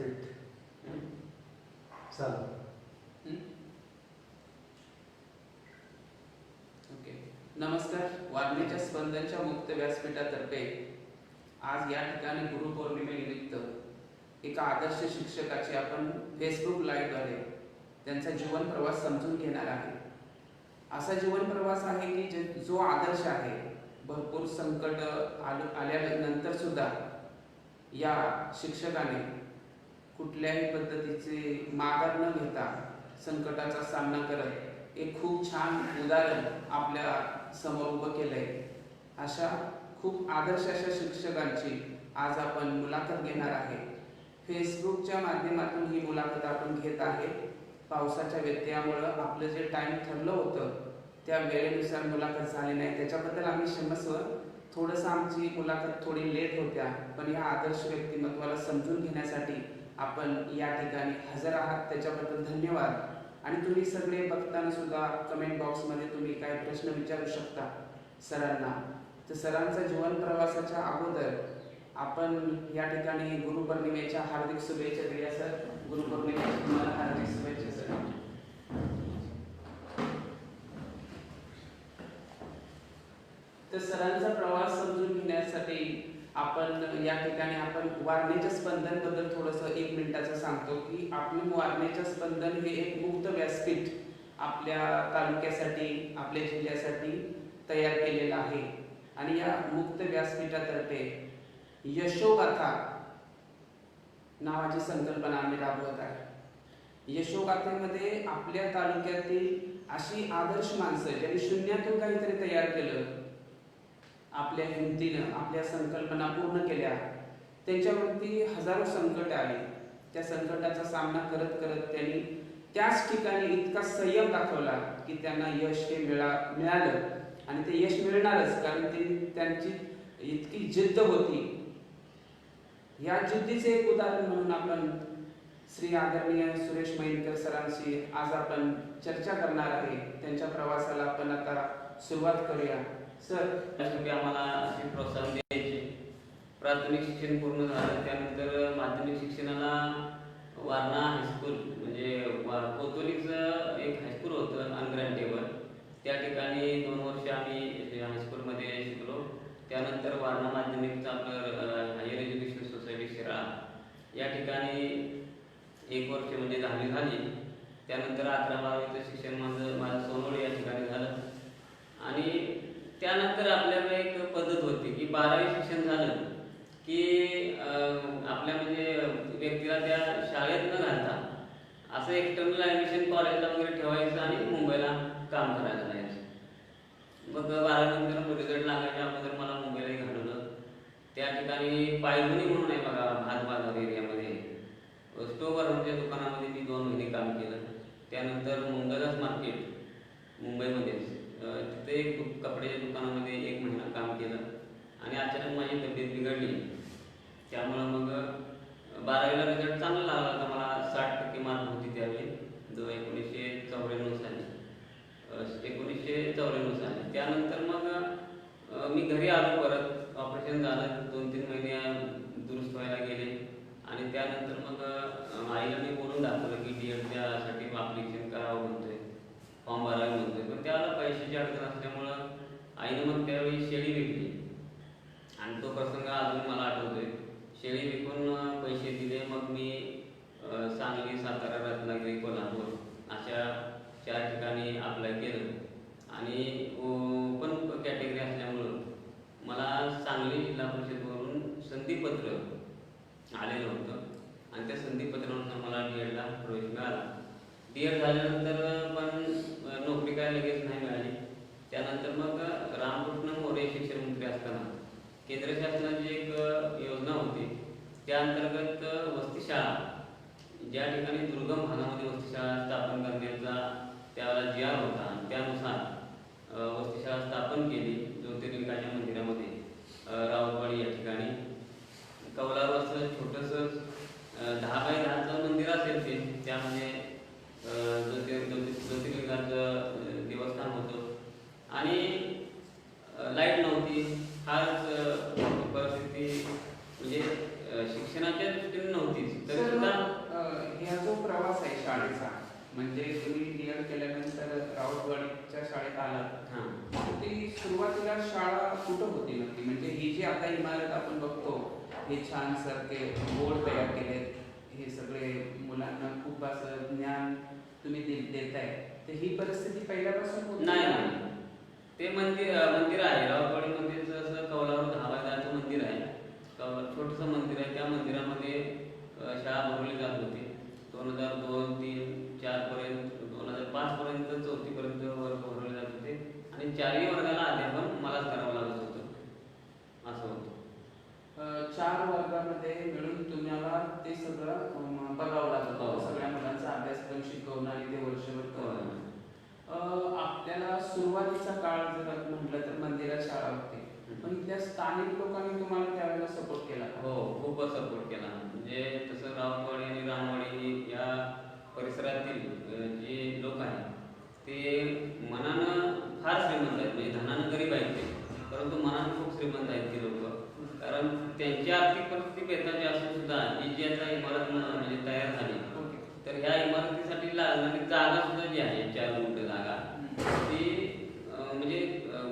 व्यासपीठ चाल. ओके. नमस्कार. वारणेच्या स्पंदनच्या मुक्त व्यासपीठातर्फे आज या ठिकाणी गुरुपौर्णिमेनिमित्त एका आदर्श शिक्षकाचे आपण फेसबुक लाईव्हद्वारे त्यांचा जीवन प्रवास समजून घेणार आहे. असा जीवन प्रवास आहे की जो आदर्श आहे. भरपूर संकट आल्यानंतर सुद्धा या शिक्षकाने कुठल्याही पद्धतीचे माघार न घेता संकटाचा सामना करत एक खूप छान उदाहरण आपल्या समोर उभं केलंय. अशा खूप आदर्श अशा शिक्षकांची आज आपण मुलाखत घेणार आहे. फेसबुकच्या माध्यमातून ही मुलाखत आपण घेत आहे. पावसाच्या व्यत्ययामुळं आपलं जे टाइम ठरलं होतं त्या वेळेनुसार मुलाखत झाली नाही, त्याच्याबद्दल आम्ही क्षमस्व. थोडंसं आमची मुलाखत थोडी लेट होत्या, पण या आदर्श व्यक्तिमत्वाला समजून घेण्यासाठी आपण या ठिकाणी हजर आहात, त्याच्याबद्दल धन्यवाद. आणि तुम्ही सगळे बघताना सुद्धा कमेंट बॉक्समध्ये तुम्ही काही प्रश्न विचारू शकता सरांना. तर सरांचा जीवन प्रवासाच्या अगोदर आपण या ठिकाणी गुरुपौर्णिमेच्या हार्दिक शुभेच्छा दिल्या सर. गुरुपौर्णिमेच्या तुम्हाला हार्दिक शुभेच्छा सर. तर सरांचा प्रवास समजून घेण्यासाठी आपण या ठिकाणी आपण वारणेच्या स्पंदन बद्दल थोडंसं 1 मिनिटाचं सांगतो की आपली वारणेच्या स्पंदन हे एक मुक्त व्यासपीठ आपल्या तालुक्यासाठी आपल्या जिल्ह्यासाठी तयार केलेलं आहे. आणि या मुक्त व्यासपीठातर्फे यशोगाथा नावाची संकल्पना आम्ही राबवत आहे. यशोगाथेमध्ये आपल्या तालुक्यातील अशी आदर्श माणसं ज्यांनी शून्यातून काहीतरी तयार केलं, आपल्या हिमतीनं आपल्या संकल्पना पूर्ण केल्या, त्यांच्यावरती हजारो संकट आले. त्या संकटाचा सामना करत करत त्यांनी त्याच ठिकाणी इतका संयम दाखवला की त्यांना यश हे मिळालं. आणि ते यश मिळणारच, कारण त्यांची इतकी जिद्द होती. या जिद्दीचे एक उदाहरण म्हणून आपण श्री आदरणीय सुरेश मयेकर सरांशी आज आपण चर्चा करणार आहे. त्यांच्या प्रवासाला आपण आता सुरुवात करूया. सर, आम्हाला असे प्रोत्साहन द्यायचे. प्राथमिक शिक्षण पूर्ण झालं, त्यानंतर माध्यमिक शिक्षणाला वारणा हायस्कूल म्हणजे कोतोलीचं एक हायस्कूल होतं अनग्रांटेबल, त्या ठिकाणी 2 वर्ष आम्ही हायस्कूलमध्ये शिकलो. त्यानंतर वारणा माध्यमिकचं आपलं हायर एज्युकेशन सोसायटी शिराळा या ठिकाणी 1 वर्ष म्हणजे 10वी झाली. त्यानंतर 11-12वीचं शिक्षण माझं सोनवडी या ठिकाणी झालं. आणि त्यानंतर आपल्याकडे एक पद्धत होती की 12वी शिक्षण झालं की आपल्या म्हणजे व्यक्तीला त्या शाळेत न घालता असं एक्सटर्नल ॲडमिशन कॉलेजला वगैरे ठेवायचं आणि मुंबईला काम करायला जायचं. मग 12वी रिझल्ट लागायच्या अगोदर मला मुंबईलाही घालवलं. त्या ठिकाणी पायधुनी म्हणून आहे बघा, भात बाजार एरियामध्ये स्टोवरच्या दुकानामध्ये मी 2 महिने काम केलं. त्यानंतर मंगलदास मार्केट मुंबईमध्येच तिथे एक कपड्याच्या दुकानामध्ये 1 महिना काम केलं. आणि अचानक माझी तब्येत बिघडली. त्यामुळं मग 12वीला रिझल्ट चांगला लागला होता. मला 60% मार्क होती त्यावेळी, जो 1994 साली. त्यानंतर मग मी घरी आलो. परत ऑपरेशन झालं, 2-3 महिने दुरुस्त व्हायला गेले. आणि त्यानंतर मग आईला मी बोलून दाखवलं की DEDच्यासाठी अप्लिकेशन करावं म्हणतोय, फॉर्म भरावे म्हणतोय. पण त्याला पैशाची अडचण असल्यामुळं आईनं मग त्यावेळी शेळी विकली. आणि तो प्रसंग अजून मला आठवतोय. शेळी विकून पैसे दिले. मग मी सांगली, सातारा, रत्नागिरी, कोल्हापूर अशा 4 ठिकाणी अप्लाय केलं. आणि ओपन कॅटेगरी असल्यामुळं मला सांगली जिल्हा परिषदवरून संधीपत्र आलेलं होतं. आणि त्या संधीपत्रानुसार मला DEDला प्रवेश मिळाला. DED झाल्यानंतर पण नोकरी काय लगेच नाही मिळाली. त्यानंतर मग रामकृष्ण मोरे शिक्षण मंत्री असताना केंद्र शासनाची एक योजना होती. त्या अंतर्गत वसतिशाळा, ज्या ठिकाणी दुर्गम भागामध्ये वसतिशाळा स्थापन करण्याचा त्यावेळेला जी आर होता, त्यानुसार वसतिशाळा स्थापन केली ज्योतिर्लिंगाच्या मंदिरामध्ये राऊतवाडी या ठिकाणी. कौलारू असं छोटंसं 10 बाय 10चं मंदिर असेल ते. त्यामध्ये ज्योतिर्लिंगाचं देवस्थान होतं. आणि लाईट नव्हती. फारच परिस्थिती म्हणजे शिक्षणाच्या दृष्टीने नव्हतीच, तरी सुद्धा म्हणजे तुम्ही डीएड केल्यानंतर राऊतवाडीच्या शाळेत आलात. हां. ती सुरुवातीला शाळा कुठं होती नक्की? म्हणजे ही जी आता इमारत आपण बघतो, हे छान सारखे बोर्ड तयार केलेत, हे सगळे मुलांना खूप असं ज्ञान तुम्ही देताय, तर ही परिस्थिती पहिल्यापासून होती? नाही नाही. ते मंदिर आहे राऊतवाडी मंदिरचं, असं कौलावर धावायचं मंदिर आहे. छोटंसं मंदिर आहे. त्या मंदिरामध्ये शाळा भरवली जात होती. 2002, 3, 4 पर्यंत, 2005 पर्यंत, 4थी पर्यंत वर्ग भरवले जात होते आणि 4ही वर्गाला अध्यापन मलाच करावं लागत होतं, असं होतं. 4 वर्गामध्ये मिळून तुम्हाला ते सगळं बघावं लागत होतं, सगळ्या मुलांचा अभ्यासक्रम शिकवणं आणि ते वर्षभर करणं. आपल्याला सुरुवातीचा काळ जर म्हटलं तर मंदिरात शाळा होती, पण त्या स्थानिक लोकांनी तुम्हाला त्यावेळेला सपोर्ट केला का? हो, खूपच सपोर्ट केला. म्हणजे तसं राऊतवाडी आणि रामवाडी या परिसरातील जे लोक आहेत ते मनानं फार श्रीमंत आहेत. म्हणजे धनानं गरीब आहेत ते, परंतु मनानं खूप श्रीमंत आहेत ते लोक. कारण त्यांची आर्थिक परिस्थिती बेताची असून सुद्धा ही जी आता इमारत म्हणजे तयार झाली, तर ह्या इमारतीसाठी लागणारी जागा सुद्धा जी आहे 4 गुंठ जागा, ती म्हणजे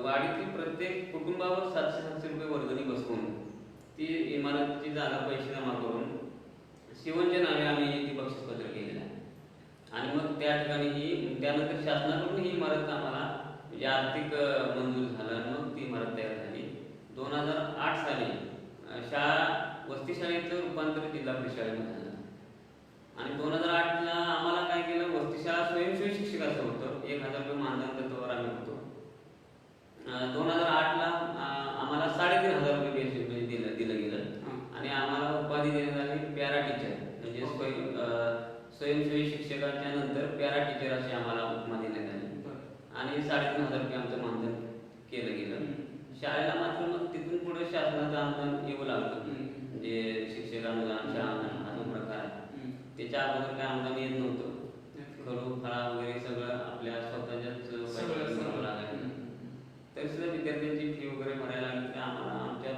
वाडीतील प्रत्येक कुटुंबावर 700-700 रुपये वर्गणी बसवून ती इमारतीची जागा पैसे जमा करून शिवणच्या नावे आम्ही ती बक्षीसपत्र केलेलं आहे. आणि मग त्या ठिकाणी त्यानंतर शासनाकडून ही इमारत आम्हाला म्हणजे आर्थिक मंजूर झालं आणि मग ती इमारत तयार झाली. 2008 साली वस्ती शाळेचं रूपांतर जिल्हा परिषद शाळेमध्ये झालं आणि 2008ला आम्हाला काय केलं, वस्ती शाळा स्वयंसेवी शिक्षकाचं होतं. 1000 रुपये मानधन तत्वावर आम्ही होतो. 2008ला आम्हाला 3500 रुपये दिलं गेलं आणि आम्हाला उपाधी देण्यात आली पॅरा टीचर. म्हणजे स्वयंसेवी शिक्षकाच्या नंतर पॅरा टीचर अशी आम्हाला उपमा देण्यात आली आणि 3500 रुपये आमचं मानधन केलं गेलं. शाळेला मात्र मग तिथून पुढे शासनाचं अनुदान येऊ लागलं. म्हणजे शिक्षक अनुदान, शाळा अनुदान हा जो प्रकार आहे, त्याच्या अगोदर काय अनुदान येत नव्हतं. खडू फळा वगैरे सगळं आपल्या स्वतःच्याच करावं लागायचं. तरी सुद्धा विद्यार्थ्यांची फी वगैरे भरायला लागली तर आम्हाला आमच्या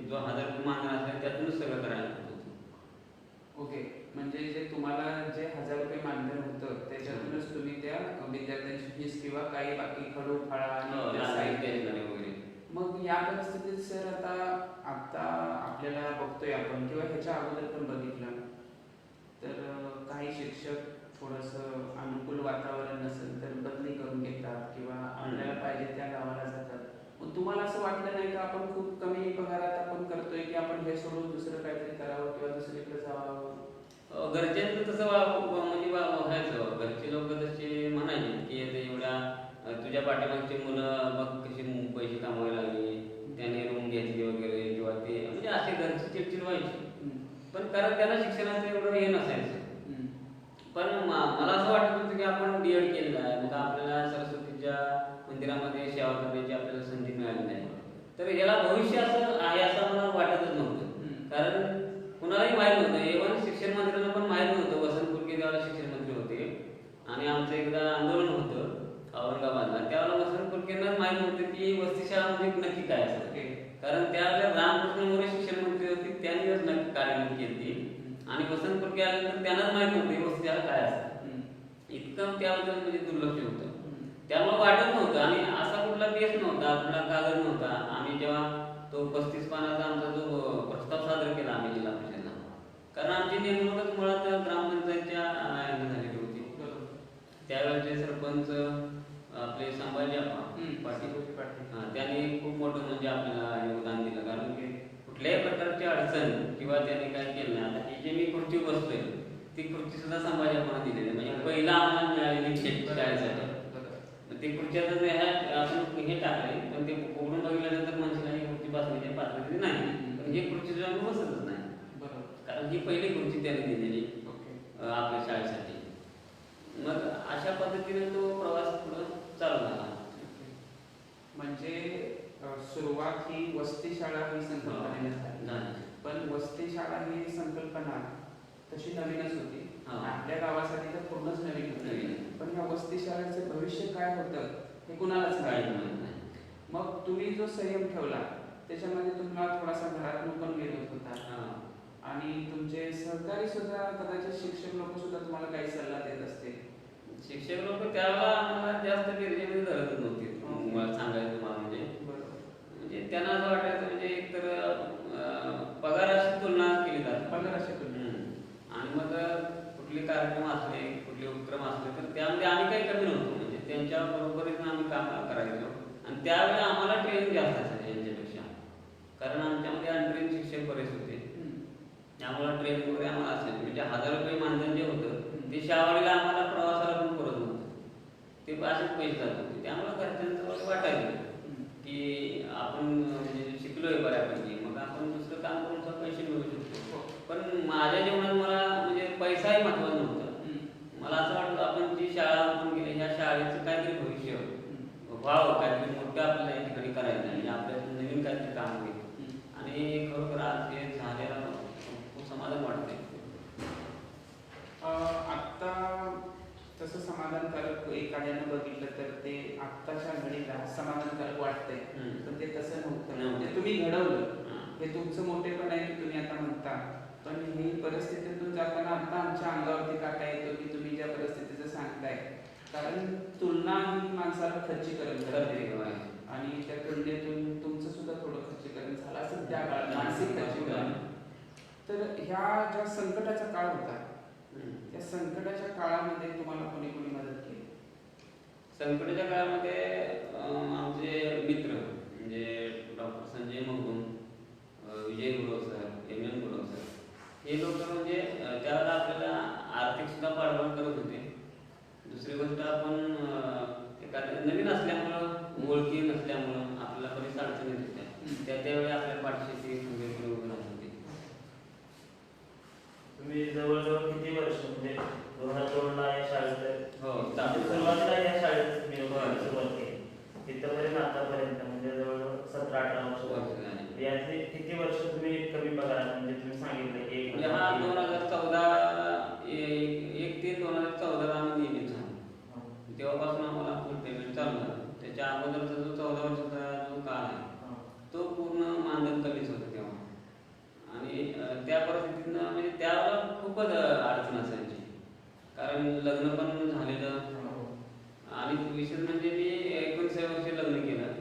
जो 1000 रुपये मानधन असेल त्यातूनच सगळं करायला लागत होतं. ओके, म्हणजे जे तुम्हाला जे 1000 रुपये मानधन होतं त्याच्यातूनच तुम्ही त्या विद्यार्थ्यांची फीस किंवा काही बाकी खडू फळा आणि साहित्य वगैरे. मग या परिस्थितीत सर आता आपल्याला बघतोय आपण किंवा ह्याच्या अगोदर पण बघितलं तर काही शिक्षक थोडंसं अनुकूल वातावरण नसेल तर बदली करून घेतात किंवा आपल्याला पाहिजे त्या गावाला जातात. मग तुम्हाला असं वाटलं नाही का आपण खूप कमी पगारात आपण करतोय की आपण हे सोडून दुसरं काहीतरी करावं किंवा दुसरीकडे जावं? घरच्यांचं तसं म्हणजे व्हायचं. घरचे लोक तसे म्हणायचे की एवढ्या तुझ्या पाठीमागची मुलं बघ कशी पैसे कमवायला लागली, त्याने रूम घेतली वगैरे किंवा ते म्हणजे असे घरची चिडचिड व्हायची. पण कारण त्यांना शिक्षणाचं एवढं हे नसायचं. पण मला असं वाटत होतं की आपण डीएड केलेलं आहे, मग आपल्याला सरस्वतीच्या मंदिरामध्ये सेवा करण्याची आपल्याला संधी मिळाली नाही, तर याला भविष्य असं आहे असं मला वाटतच नव्हतं. कारण कुणालाही माहीत नव्हतं, इव्हन शिक्षण मंत्र्यांना पण माहीत नव्हतं. वसंत फुलके त्यावेळेला शिक्षण मंत्री होते आणि आमचं एकदा आंदोलन होतं औरंगाबादला, त्यावेळेला वसंत फुलकेंनाच माहीत नव्हतं की वस्ती शाळा म्हणजे नक्की काय असतं. कारण त्यावेळेला रामकृष्ण मोरे शिक्षण मंत्री होते, त्यांनी नक्की कार्यान्वित केली आणि वसंत फुलके आल्यानंतर त्यांनाच माहीत नव्हते वस्ती शाळा काय असतं. इतकं त्याबद्दल म्हणजे दुर्लक्ष होतं. त्यामुळे वाटत नव्हतं आणि असा कुठला बेस नव्हता, कुठला कागद नव्हता. आम्ही जेव्हा तो 35 पानाचा आमचा जो प्रस्ताव सादर केला आम्ही जिल्हा परिषदेला, कारण आमची नेमणूकच मुळात ग्रामपंचायतच्या झालेली होती. त्यावेळेचे सरपंच आपले संभाजी पाटील त्यांनी खूप मोठं म्हणजे आपल्याला योगदान दिलं. कारण की कुठल्याही प्रकारची अडचण किंवा त्यांनी काय केलं नाही. आता ही जे मी खुर्ची बसतोय ती खुर्ची सुद्धा संभाजी आपण दिलेली, म्हणजे पहिला आम्हाला मिळालेली शाळेसाठी. ते खुर्च्याचं आपण हे टाकले, पण ते उघडून बघितल्यानंतर माणसाला ही खुर्ची बसण्याची पात्रते नाही, पण ही खुर्ची सुद्धा आम्ही बसतच नाही. कारण ही पहिली खुर्ची त्यांनी दिलेली आपल्या शाळेसाठी. मग अशा पद्धतीने तो प्रवास पुढे चालू झाला. म्हणजे सुरुवात ही वस्ती शाळा ही संकल्पनेने झाली, पण वस्ती शाळा ही संकल्पना तशी नवीनच होती. आपल्या गावासाठी तर पूर्णच नवीन होती, पण या वस्ती शाळेचं भविष्य काय होतं हे कुणालाच माहित नाही. मग तुम्ही जो संयम ठेवला त्याच्यामध्ये तुम्हाला थोडासा घरातून पण विरोध होता आणि तुमचे सहकारी सुद्धा कदाचित शिक्षक लोक सुद्धा तुम्हाला काही सल्ला देत असतील. शिक्षक लोक त्यावेळेला आम्हाला जास्त गिरजेमध्ये धरत नव्हते. मला सांगायचं तुम्हाला म्हणजे त्यांना असं वाटायचं म्हणजे एकतर पगाराशी तुलना केली जाते. पगाराशी आणि मग कुठले कार्यक्रम असले, कुठले उपक्रम असले तर त्यामध्ये आम्ही काही कमी नव्हतो. म्हणजे त्यांच्या बरोबरीनं आम्ही काम करायचो. आणि त्यावेळी आम्हाला ट्रेनिंग जास्त असायची यांच्यापेक्षा, कारण आमच्यामध्ये अनट्रेन शिक्षक बरेच होते. त्यामुळे ट्रेनिंग वगैरे आम्हाला असायची. म्हणजे 1000 रुपये मानधन जे होतं ते शाळेला आम्हाला प्रवासाला पण पुरत नव्हतं. ते असेच पैसे जात होते. त्यामुळे घरच्यांचं वाटायचं की आपण म्हणजे शिकलोय बऱ्यापैकी, मग आपण दुसरं काम करून पैसे मिळवू शकतो. पण माझ्या जीवनात मला म्हणजे पैसाही महत्वाचा नव्हता. मला असं वाटतं आपण जी शाळा आपण गेली ह्या शाळेचं काहीतरी भविष्य व्हावं, काहीतरी मोठं आपल्याला या ठिकाणी करायचं आणि आपल्याला नवीन काहीतरी काम होईल. आणि खरोखर आज हे झालेला खूप समाधान वाटतंय. आत्ता तसं समाधानकारक एखाद्यानं बघितलं तर ते आत्ताच्या घडीला समाधानकारक वाटतंय. पण ते तसं नव्हतं. म्हणजे तुम्ही घडवलं, हे तुमचं मोठेपण आहे की तुम्ही आता म्हणता. पण ही परिस्थितीतून जाताना आता आमच्या अंगावरती काटा येतो की तुम्ही ज्या परिस्थितीचं सांगताय. कारण तुलना ही माणसाला खच्चीकरण करते आणि त्या तुलनेतून तुमचं सुद्धा थोडं खच्चीकरण झालं असेल त्या काळात, मानसिक खच्चीकरण. तर ह्या ज्या संकटाचा काळ होता, त्या संकटाच्या काळामध्ये तुम्हाला कोणी कोणी मदत केली? संकटाच्या काळामध्ये आमचे मित्र म्हणजे doctor Sanjay Magdum, Vijay Gurav sir, MM Gurav sir, हे लोक म्हणजे त्यावेळेला आपल्याला आर्थिक सुद्धा पाठबळ करत होते. दुसरी गोष्ट आपण एखाद्या नवीन असल्यामुळं, ओळखी नसल्यामुळं आपल्याला बरीच अडचणी येत होत्या. त्यावेळी आपल्या पाठीशी खंबीरपणे उभे राहत होते. तुम्ही जवळजवळ किती वर्ष म्हणजे 2002 ला या शाळेत सुरुवातीला या शाळेत सुरुवात केली तिथपर्यंत आतापर्यंत म्हणजे जवळजवळ 17-18 वर्ष झाली. यातले किती वर्ष तुम्ही कमी पगार म्हणजे तुम्ही सांगितलं की म्हणजे हा 2014 1 ते 2014 आम्ही नियमित झालो. तेव्हापासून आम्हाला फुल पेमेंट चालू झालं. त्याच्या अगोदरचा जो 14 वर्षाचा जो काळ आहे तो पूर्ण मानधन कमीच होतं तेव्हा. आणि त्या परिस्थितीनं म्हणजे त्यावेळेला खूपच अडचण असायची, कारण लग्न पण झालेलं आणि विशेष म्हणजे मी 19 वर्ष लग्न केलं.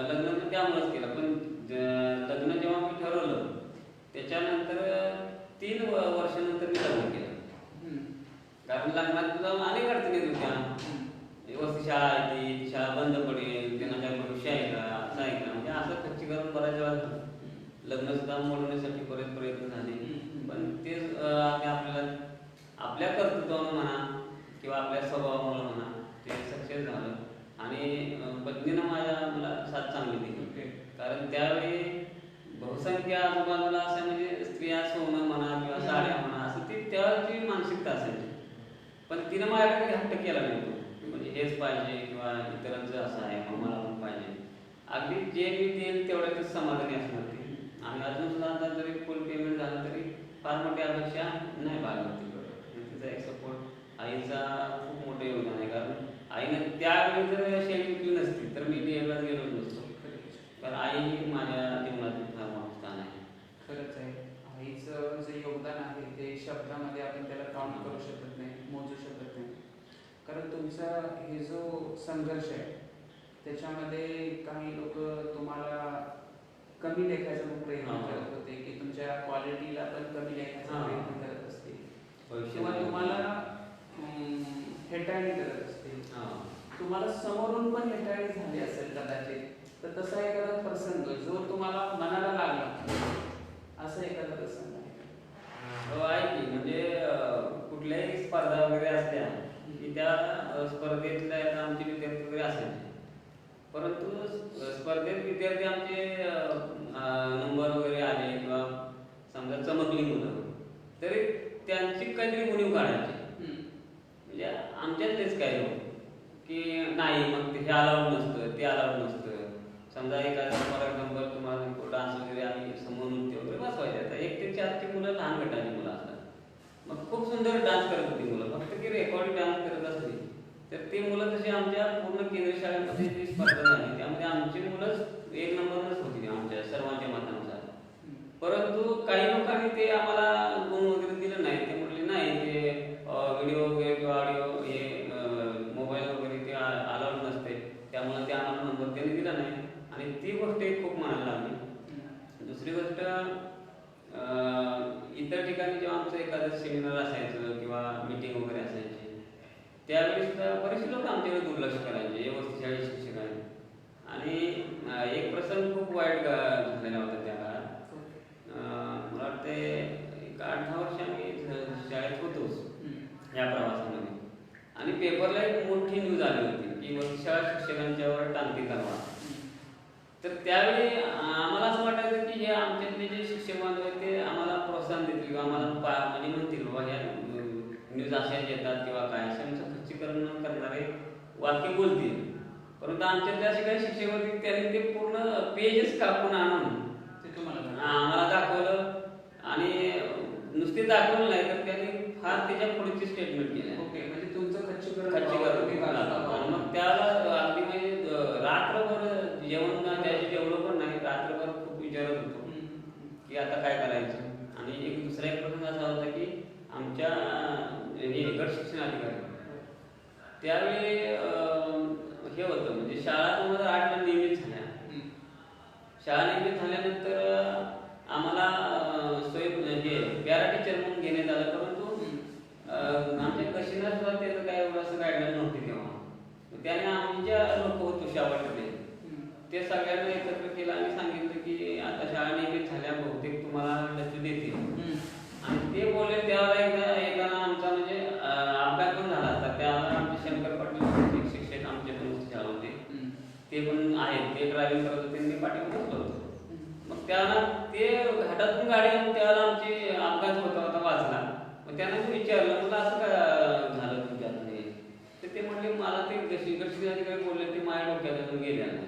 लग्न पण त्यामुळेच केलं. पण लग्न जेव्हा मी ठरवलं त्याच्यानंतर 3 वर्षानंतर मी लग्न केलं. कारण लग्नात तुझा अनेक अडचणी येत होत्या. व्यवस्थित शाळा आहे, ती शाळा बंद पडेल, त्यांना काय भविष्य आहे का, असं आहे का, म्हणजे असं खच्चीकरण बऱ्याच वेळा झालं. लग्न सुद्धा मोडण्यासाठी बरेच प्रयत्न झाले. पण तेच आपल्याला आपल्या कर्तृत्वानं म्हणा किंवा आपल्या स्वभावामुळे म्हणा ते सक्सेस झालं. आणि पत्नीनं मला साथ चांगली दिली. कारण त्यावेळी बहुसंख्य आजूबाजूला असं म्हणजे स्त्रिया सोनं म्हणा किंवा साड्या म्हणा असं ती त्यावेळची मानसिकता असायची. पण तिनं माझ्याकडे हट्ट केला नव्हतो म्हणजे हेच पाहिजे किंवा इतरांचं असं आहे मग मला पण पाहिजे. अगदी जे मी देईल तेवढ्याच समाधानी असणार ती. आणि अजून सुद्धा आता जरी फुल पेमेंट झालं तरी फार मोठी अपेक्षा नाही बाळगली. तिचा एक सपोर्ट आईचा खूप मोठं योगदान आहे. कारण आईनं त्यावेळी जर शेळी विकली नसती तर मी DL ला गेलो नसतो. कारण आई ही माझ्या जीवनातील फार मोठं स्थान आहे. खरंच आहे. आईचं जे योगदान आहे ते शब्दामध्ये आपण त्याला काउंट करू शकत नाही, मोजू शकत नाही. कारण तुमचा हे जो संघर्ष आहे त्याच्यामध्ये काही लोक तुम्हाला कमी लेखायचा प्रयत्न करत होते की तुमच्या क्वालिटीला पण कमी लेखायचा प्रयत्न करत असतील किंवा तुम्हाला हेटाळणी करत असतील. तुम्हाला समोरून पण हेटाळणी झाली असेल कदाचित. तर तसा एखादा प्रसंग जो तुम्हाला मनाला लागला असा एखादा प्रसंग आहे? हो आहे की. म्हणजे कुठल्याही स्पर्धा वगैरे असल्या की त्या स्पर्धेतल्या आमचे विद्यार्थी वगैरे असायचे. परंतु स्पर्धेत विद्यार्थी आमचे नंबर वगैरे आले किंवा समजा चमकली मुलं तरी त्यांची काहीतरी उणीव काढायची. म्हणजे आमच्यातलेच काय लोक की नाही मग हे अलाउड नसतं, ते अलाउड नसतं. समजा एखादा फॉर एक्झाम्पल तुम्हाला डान्स वगैरे आणि समूह नृत्य वगैरे बसवायचे. आता 1 ते 4 मुलं लहान गटाची मुलं असतात. मग खूप सुंदर डान्स करत होती मुलं. फक्त की रेकॉर्डिंग डान्स करत असली तर ती मुलं तशी आमच्या पूर्ण केंद्र शाळेमध्ये जी स्पर्धा झाली त्यामध्ये आमची मुलंच 1 नंबरच होती आमच्या सर्वांच्या मतानुसार. परंतु काही लोकांनी ते आम्हाला गुण वगैरे दिलं नाही. ते म्हटले नाही ते व्हिडिओ वगैरे किंवा ऑडिओ हे आणि ती गोष्ट एक खूप मनाला लागली. दुसरी गोष्ट इतर ठिकाणी जेव्हा आमचं एखादं सेमिनार असायचं किंवा मीटिंग वगैरे असायची त्यावेळी सुद्धा बरेचसे लोक आमच्याकडे दुर्लक्ष करायचे हे वस्तीशाळी शिक्षकांनी. आणि एक प्रसंग खूप वाईट झालेला होता त्या काळात. मला वाटते एक 8-10 वर्ष आम्ही शाळेत होतोच या प्रवासामध्ये आणि पेपरला एक मोठी न्यूज आली होती की वस्तीशाळा शिक्षकांच्यावर टांगती कारवाई. तर त्यावेळी आम्हाला असं वाटायचं की हे आमच्यातले जे शिक्षक बांधव आहेत ते आम्हाला प्रोत्साहन देतील किंवा आम्हाला म्हणजे म्हणतील बाबा ह्या न्यूज अशा येतात किंवा काय अशांचं खच्चीकरण करणारे वाक्य बोलतील. परंतु आमच्यातले असे काही शिक्षक होते त्यांनी ते पूर्ण पेजच कापून आणून ते तुम्हाला आम्हाला दाखवलं आणि नुसते दाखवलं नाही तर त्यांनी फार त्याच्या पुढची स्टेटमेंट केली. ओके, म्हणजे तुमचं खच्चीकरण आणि मग त्याला अगदी म्हणजे रात्रभर जेवण त्याचे जेवढं पण नाही रात्रभर खूप विचारत होतो की आता काय करायचं. आणि एक दुसरा एक प्रसंग असा होता की आमच्या गट शिक्षण अधिकारी त्यावेळी हे होतं म्हणजे शाळा 2008 ला नियमित झाल्या. शाळा नियमित झाल्यानंतर आम्हाला सोय हे पॅरा टीचर म्हणून घेण्यात आलं. परंतु आमच्या कशीना सुद्धा त्याचं काय एवढं असं गाईडलाईन नव्हती तेव्हा. त्याने आमच्या लोक होतो शावटले ते सगळ्यांना एकत्र केलं आणि सांगितलं की आता शाळा नियमित झाल्या बहुतेक तुम्हाला लक्ष देतील. आणि ते बोलले त्यावेळेला एकानं आमचा म्हणजे अभ्यास पण झाला असता. त्याला आमचे शंकर पाटील शिक्षक आमचे पण शाळा होते ते पण आहेत ते ड्रायव्हिंग करत होते मी पाठीवर बसलो होतो. मग त्याला ते घाटातून गाडी आणून त्याला आमची अपघात होता वाचला. मग त्यानं मी विचारलं मला असं काय झालं तुमच्यात तर ते म्हणले मला ते गटशिक्षणाधिकारी बोलले ते माझ्या डोक्यात गेल्या नाही.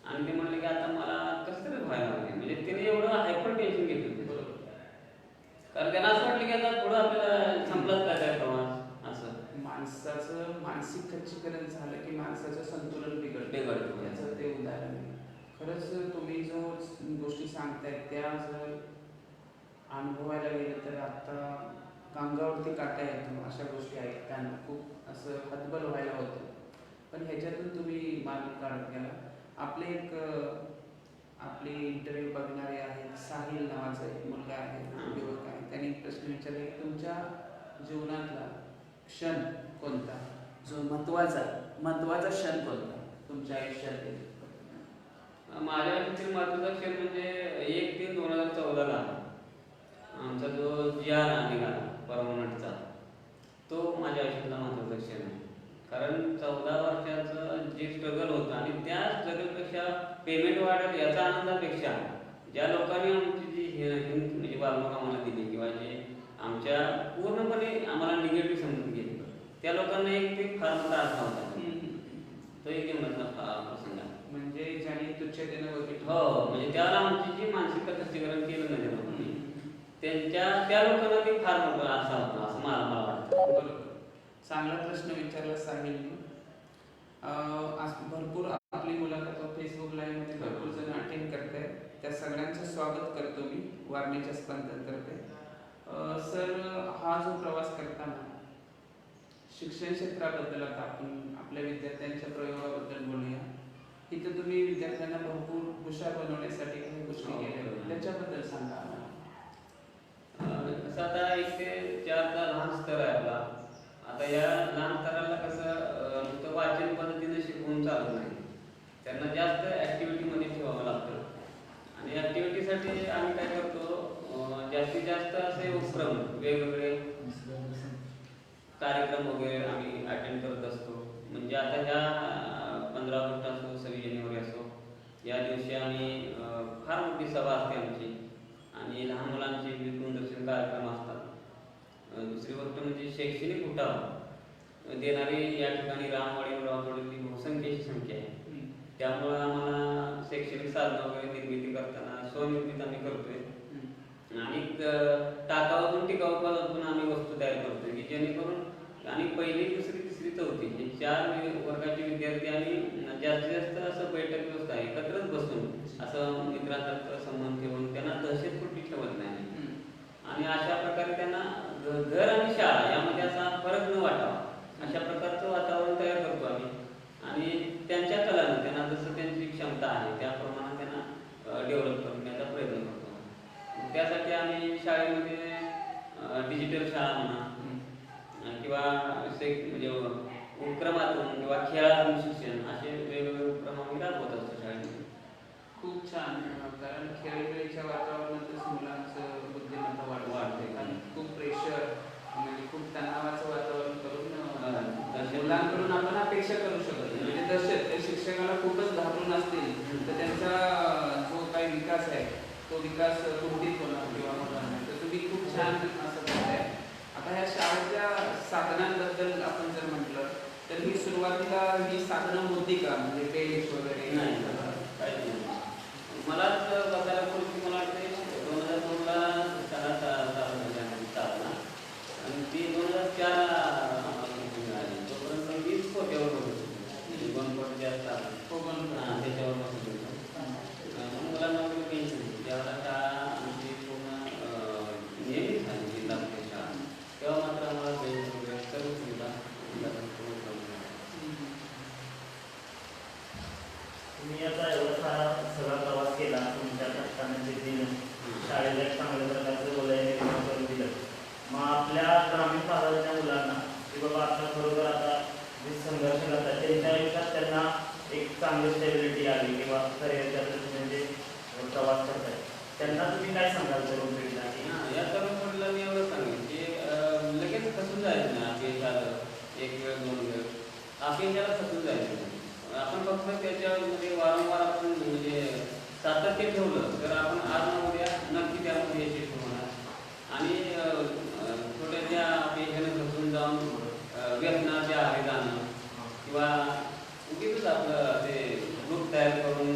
आणि ते म्हणले की आता मला कसं तरी व्हायला लागले म्हणजे त्याने एवढं हायपर टेन्शन घेतलं कारण त्यांना असं वाटलं की आता पुढं आपल्याला संपलाच काय प्रवास असं. माणसाचं मानसिक खच्चीकरण झालं की माणसाचं संतुलन बिघडतं याचं ते उदाहरण आहे. खरंच तुम्ही जो गोष्टी सांगताय त्या जर अनुभवायला गेलं तर आता अंगावरती काटा येतो अशा गोष्टी ऐकताना खूप असं हतबल व्हायला होतं. पण ह्याच्यातून तुम्ही मार्ग काढत गेला. आपले एक आपले इंटरव्ह्यू बघणारे आहेत साहिल नावाचा एक मुलगा आहे युवक आहे. त्यांनी प्रश्न विचारला की तुमच्या जीवनातला क्षण कोणता जो महत्वाचा क्षण कोणता तुमच्या आयुष्यातील. माझ्या आयुष्यातील महत्वाचा क्षण म्हणजे 1/3/2014 आमचा जो GR निघाला परमनंटचा तो माझ्या आयुष्यातला महत्वाचा क्षण आहे. कारण 14 वर्षाचं जे स्ट्रगल होतं आणि त्या स्ट्रगलपेक्षा पेमेंट वाढेल याचा आनंदापेक्षा ज्या लोकांनी आमची जी म्हणजे वागणूक आम्हाला दिली किंवा जे आमच्या पूर्णपणे आम्हाला निगेटिव्ह समजून घेतलं त्या लोकांना एक ते फार मोठा अर्थ होता. तो एक जीवनातला प्रसंग आहे. म्हणजे ज्यांनी तुच्छतेनं बघितलं हो म्हणजे त्याला आमची जी मानसिकता खच्चीकरण केलं नाही लोकांनी त्या लोकांना ते फार मोठं असा होता असं मला वाटतं. बरोबर, चांगला प्रश्न विचारला साहिलने. आज भरपूर आपली मुलाखत फेसबुक लाईव्ह मध्ये भरपूर जण अटेंड करताय त्या सगळ्यांचं स्वागत करतो मी वारणेच्या स्पंदनतर्फे. सर हा जो प्रवास करताना शिक्षण क्षेत्राबद्दल आता आपण आपल्या विद्यार्थ्यांच्या प्रयोगाबद्दल बोलूया. इथं तुम्ही विद्यार्थ्यांना भरपूर हुशार बनवण्यासाठी काही गोष्टी केल्या त्याच्याबद्दल सांगा आम्हाला. कसं आता 1 ते 4चा लहान स्तर आहे आपला. आता या लहान स्तराला कसं नुसतं वाचन पद्धतीने शिकवून चालत नाही. त्यांना जास्त ॲक्टिव्हिटीमध्ये ठेवावं लागतं आणि ॲक्टिव्हिटीसाठी आम्ही काय करतो जास्तीत जास्त असे उपक्रम वेगवेगळे कार्यक्रम वगैरे आम्ही अटेंड करत असतो. म्हणजे आता ह्या 15 ऑगस्ट असो 26 जानेवारी असो या दिवशी आम्ही फार मोठी सभा असते आमची आणि लहान मुलांचे दूरदर्शन कार्यक्रम असतात. दुसरी गोष्ट म्हणजे शैक्षणिक उठाव देणारी या ठिकाणी रामवाडी बहुसंख्येची संख्या आहे. त्यामुळं आम्हाला शैक्षणिक साधनं वगैरे निर्मिती करताना स्वनिर्मित आम्ही करतोय आणि टाकावातून टिकाऊपासून आम्ही वस्तू तयार करतोय की जेणेकरून आणि 1ली 2री 3री 4थी हे 4 वर्गाचे विद्यार्थी आम्ही जास्तीत जास्त असं बैठक व्यवस्था एकत्रच बसून असं मित्रांसारखं संबंध ठेवून त्यांना दहशतकुटी ठेवत नाही आणि अशा प्रकारे त्यांना घर आणि शाळा यामध्ये असा फरक न वाटावा अशा प्रकारचं वातावरण तयार करतो आम्ही आणि त्यांच्या कलानं त्यांना जसं त्यांची क्षमता आहे त्या डेव्हलप करण्याचा प्रयत्न करतो. त्यासाठी आम्ही शाळेमध्ये डिजिटल शाळा म्हणा किंवा म्हणजे उपक्रमातून किंवा खेळातून शिक्षण असे वेगवेगळे उपक्रम आम्ही राबवत असतो शाळेमध्ये. खूप छान. कारण खेळीच्या वातावरणातच मुलांचं बुद्धिमत्ता वाढते. कारण खूप प्रेशर म्हणजे खूप तणावाचं वातावरण करून मुलांकडून आपण अपेक्षा करू शकत नाही. म्हणजे तसेच ते शिक्षकाला खूपच घाबरून असतील तर त्यांचा जो काही विकास आहे तो विकास कुंठित होणार किंवा होणार नाही. तर तुम्ही खूप छान असं करताय. आता ह्या शाळेच्या साधनांबद्दल आपण जर म्हटलं तर ही सुरुवातीला ही साधनं होती का, म्हणजे पेज वगैरे? नाही, मलाच बघायला पूर्वी मला वाटते 2002ला शाळा चालू झाली स्थापना आणि ती 2004 मिळाली. तोपर्यंत मीच पोट्यावर होतो, गोनपट जे असतात त्याच्यावर बसत होतो. मग मला नोकरी पेन्शन त्यावेळेला शाळा आमची पूर्ण नियमित झाली जिल्हा परिषद शाळा. तेव्हा मात्र आम्हाला बेंच वगैरे सर्व सुविधा तुम्ही आता एवढा सारा सगळा प्रवास केला, तुमच्या कष्टाने जे दिलं, शाळेला एक चांगल्या प्रकारचं बोलायला निर्माण करून दिलं. मग आपल्या ग्रामीण भागाच्या मुलांना की बाबा आता खरोखर आता जे संघर्ष करतात त्यांच्या आयुष्यात त्यांना एक चांगली स्टेबिलिटी आली किंवा करिअरच्या दृष्टीने जे प्रवास करतात त्यांना तुम्ही काय सांगाल तरुण पिढीला? या तरुण पिढीला मी एवढं सांगेन की लगेच खचून जायचं नाही. अपयश आलं एक वेळ दोन वेळ अपयशाला खचून जायचं नाही. आपण फक्त त्याच्यामध्ये वारंवार आपण म्हणजे सातत्य ठेवलं तर आपण आज ना उद्या नक्की त्यामध्ये यशस्वी होणार. आणि छोट्याच्या अपयशाने खचून जाऊन व्यसनाच्या आहारी जाणं किंवा उगीच आपलं ते ग्रुप तयार करून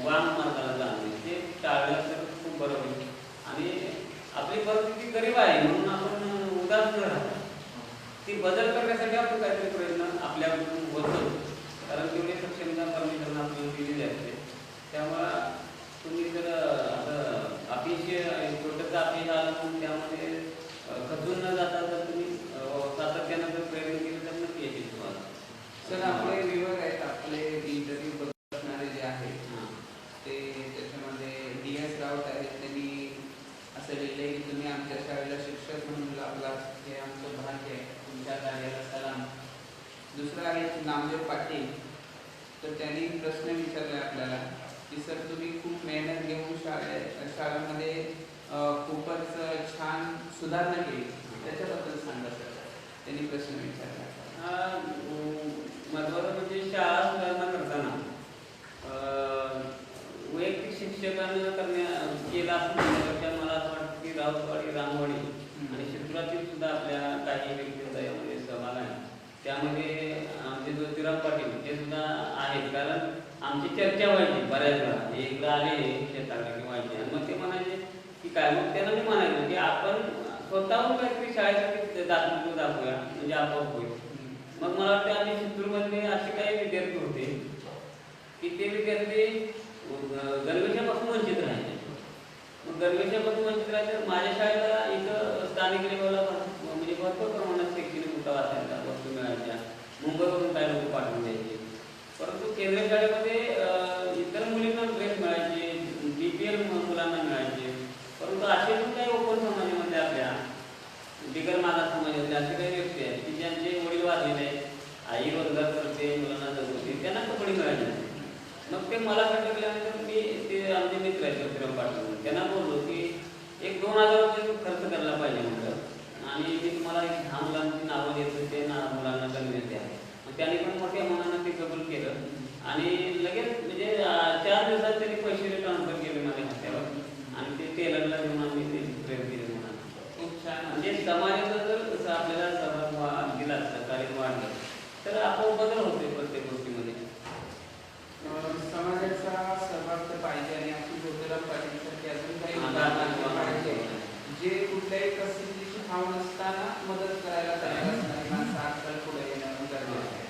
वाहन मार्गाला जाणं ते टाळलं तर खूप बरं होईल. आणि आपली परिस्थिती गरीब आहे म्हणून आपण उदास न राहतो, ती बदल करण्यासाठी आपण काहीतरी प्रयत्न आपल्याकडून होतो. कारण तेवढी सक्षमता परमेश्वरांना आपल्याला दिलेली असते. त्यामुळं तुम्ही जर आता अपयश छोटंसं अपयश आलं म्हणून त्यामध्ये खचून न जाता जर तुम्ही सातत्यानं जर प्रयत्न केले तर नक्की येतील तुम्हाला. सर आपले व्ह्यूअर आहेत, आपले इंटरव्ह्यू बघणारे जे आहेत ते त्याच्यामध्ये DS राऊत आहेत. त्यांनी असं लिहिलं की तुम्ही आमच्या शाळेला शिक्षक म्हणून लाभला हे आमचं भाग्य आहे, तुमच्या कार्याला सलाम. दुसरं आहे नामदेव पाटील, तर त्यांनी प्रश्न विचारला आपल्याला की सर तुम्ही खूप मेहनत घेऊन शाळेमध्ये खूपच छान सुधारणा केली, त्याच्याबद्दल सांगा सर. त्यांनी प्रश्न विचारला. महत्त्वाचं म्हणजे शाळा सुधारणा करताना वैयक्तिक शिक्षकांना केला असं म्हणण्यापेक्षा मला असं वाटतं की राऊतवाडी, रामवाडी आणि शिवरातील सुद्धा आपल्या काही व्यक्तींचा यामध्ये सहभाग आहे. त्यामध्ये आमचे ज्योतिराव पाटील हे सुद्धा आहेत. कारण आमची चर्चा व्हायची बऱ्याच वेळा, हे इकडं आले शेताकडे व्हायचे आणि मग ते म्हणायचे की काय, मग त्यांना मी म्हणायचं की आपण स्वतःहून काहीतरी शाळेसाठी दाखवूया म्हणजे आपोआप होईल. मग मला वाटतं आम्ही चित्तूरमध्ये असे काही विद्यार्थी होते की ते विद्यार्थी गणवेशापासून वंचित राहायचे. मग गणवेशापासून वंचित राहायचे. माझ्या शाळेला इथं स्थानिक लेवलला म्हणजे भरपूर प्रमाणात शैक्षणिक उठाव असायचा, वस्तू मिळायच्या. मुंबईवरून काही लोक पाठवून द्यायचे. परंतु केंद्रीय शाळेमध्ये इतर मुलींना ड्रेस मिळायचे, BPL मुलांना मिळायचे. परंतु असे पण काही ओपन समाजामध्ये आपल्या बिगर मागास समाजातले असे काही व्यक्ती आहेत की ज्यांचे वडील वारलेले आहेत, आई रोजगार करते, मुलांना जगवते, त्यांना कपडे मिळाले नाही. मग ते मला भेटल्यानंतर मी ते आमचे मित्र आहेत ज्योतिराव पाटील, त्यांना बोललो की 1-2 हजार रुपये खर्च करायला पाहिजे म्हटलं, आणि मी तुम्हाला 10 मुलांची नावं देतो, ते मुलांना गणवेश द्या. मग त्यांनी पण मोठ्या मनानं ते कबूल केलं आणि लगेच म्हणजे 4 दिवसात त्यांनी पैसे ट्रान्सफर केले माझ्या खात्यावर आणि ते टेलरला घेऊन आम्ही ते प्रेम केले म्हणा. खूप छान. म्हणजे समाजाचा जर आपल्याला सहभाग दिला, सहकार्य वाढलं तर आपोआप बदल होते प्रत्येक गोष्टीमध्ये. समाजाचा सहभाग तर पाहिजे आणि आपली ज्योतिराव पाटीलसाठी अजून काही पाहिजे जे कुठल्याही परिस्थितीची भाव नसताना मदत करायला तयार असणारी माणसं आजकाल पुढे येणं गरजेचं आहे.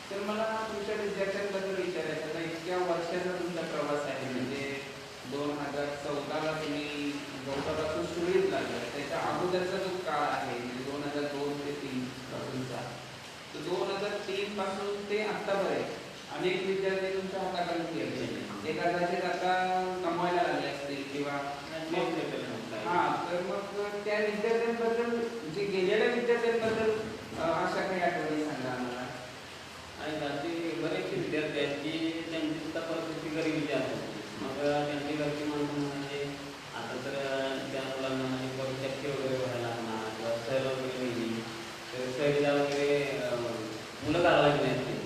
तर मला तुमच्या विद्यार्थ्यांबद्दल विचारायचं आहे, इतक्या वर्षाचा तुमचा प्रवास आहे, म्हणजे 2014ला तुम्ही गौतापासून सुरळीत लागला, त्याच्या अगोदरचा जो काळ आहे म्हणजे 2002 ते 2003 पासूनचा, तर 2003 पासून ते आत्तापर्यंत अनेक विद्यार्थी तुमच्या हाताखाली गेले, ते कदाचित आता कमवायला लागले मग त्या विद्यार्थ्यांबद्दल जे गेलेल्या विद्यार्थ्यांबद्दल अशा काही आठवणी सांगा आम्हाला. आणि असे बरेचसे विद्यार्थी आहेत की त्यांची सुद्धा परिस्थिती गरिबीची आहे. मग त्यांची घरची माणसं म्हणजे आता तर त्या मुलांना म्हणजे परीक्षाचे वगैरे व्हायला लागणार किंवा सहल वगैरे नेली तर सहलीला वगैरे मुलं घालवायची नाही.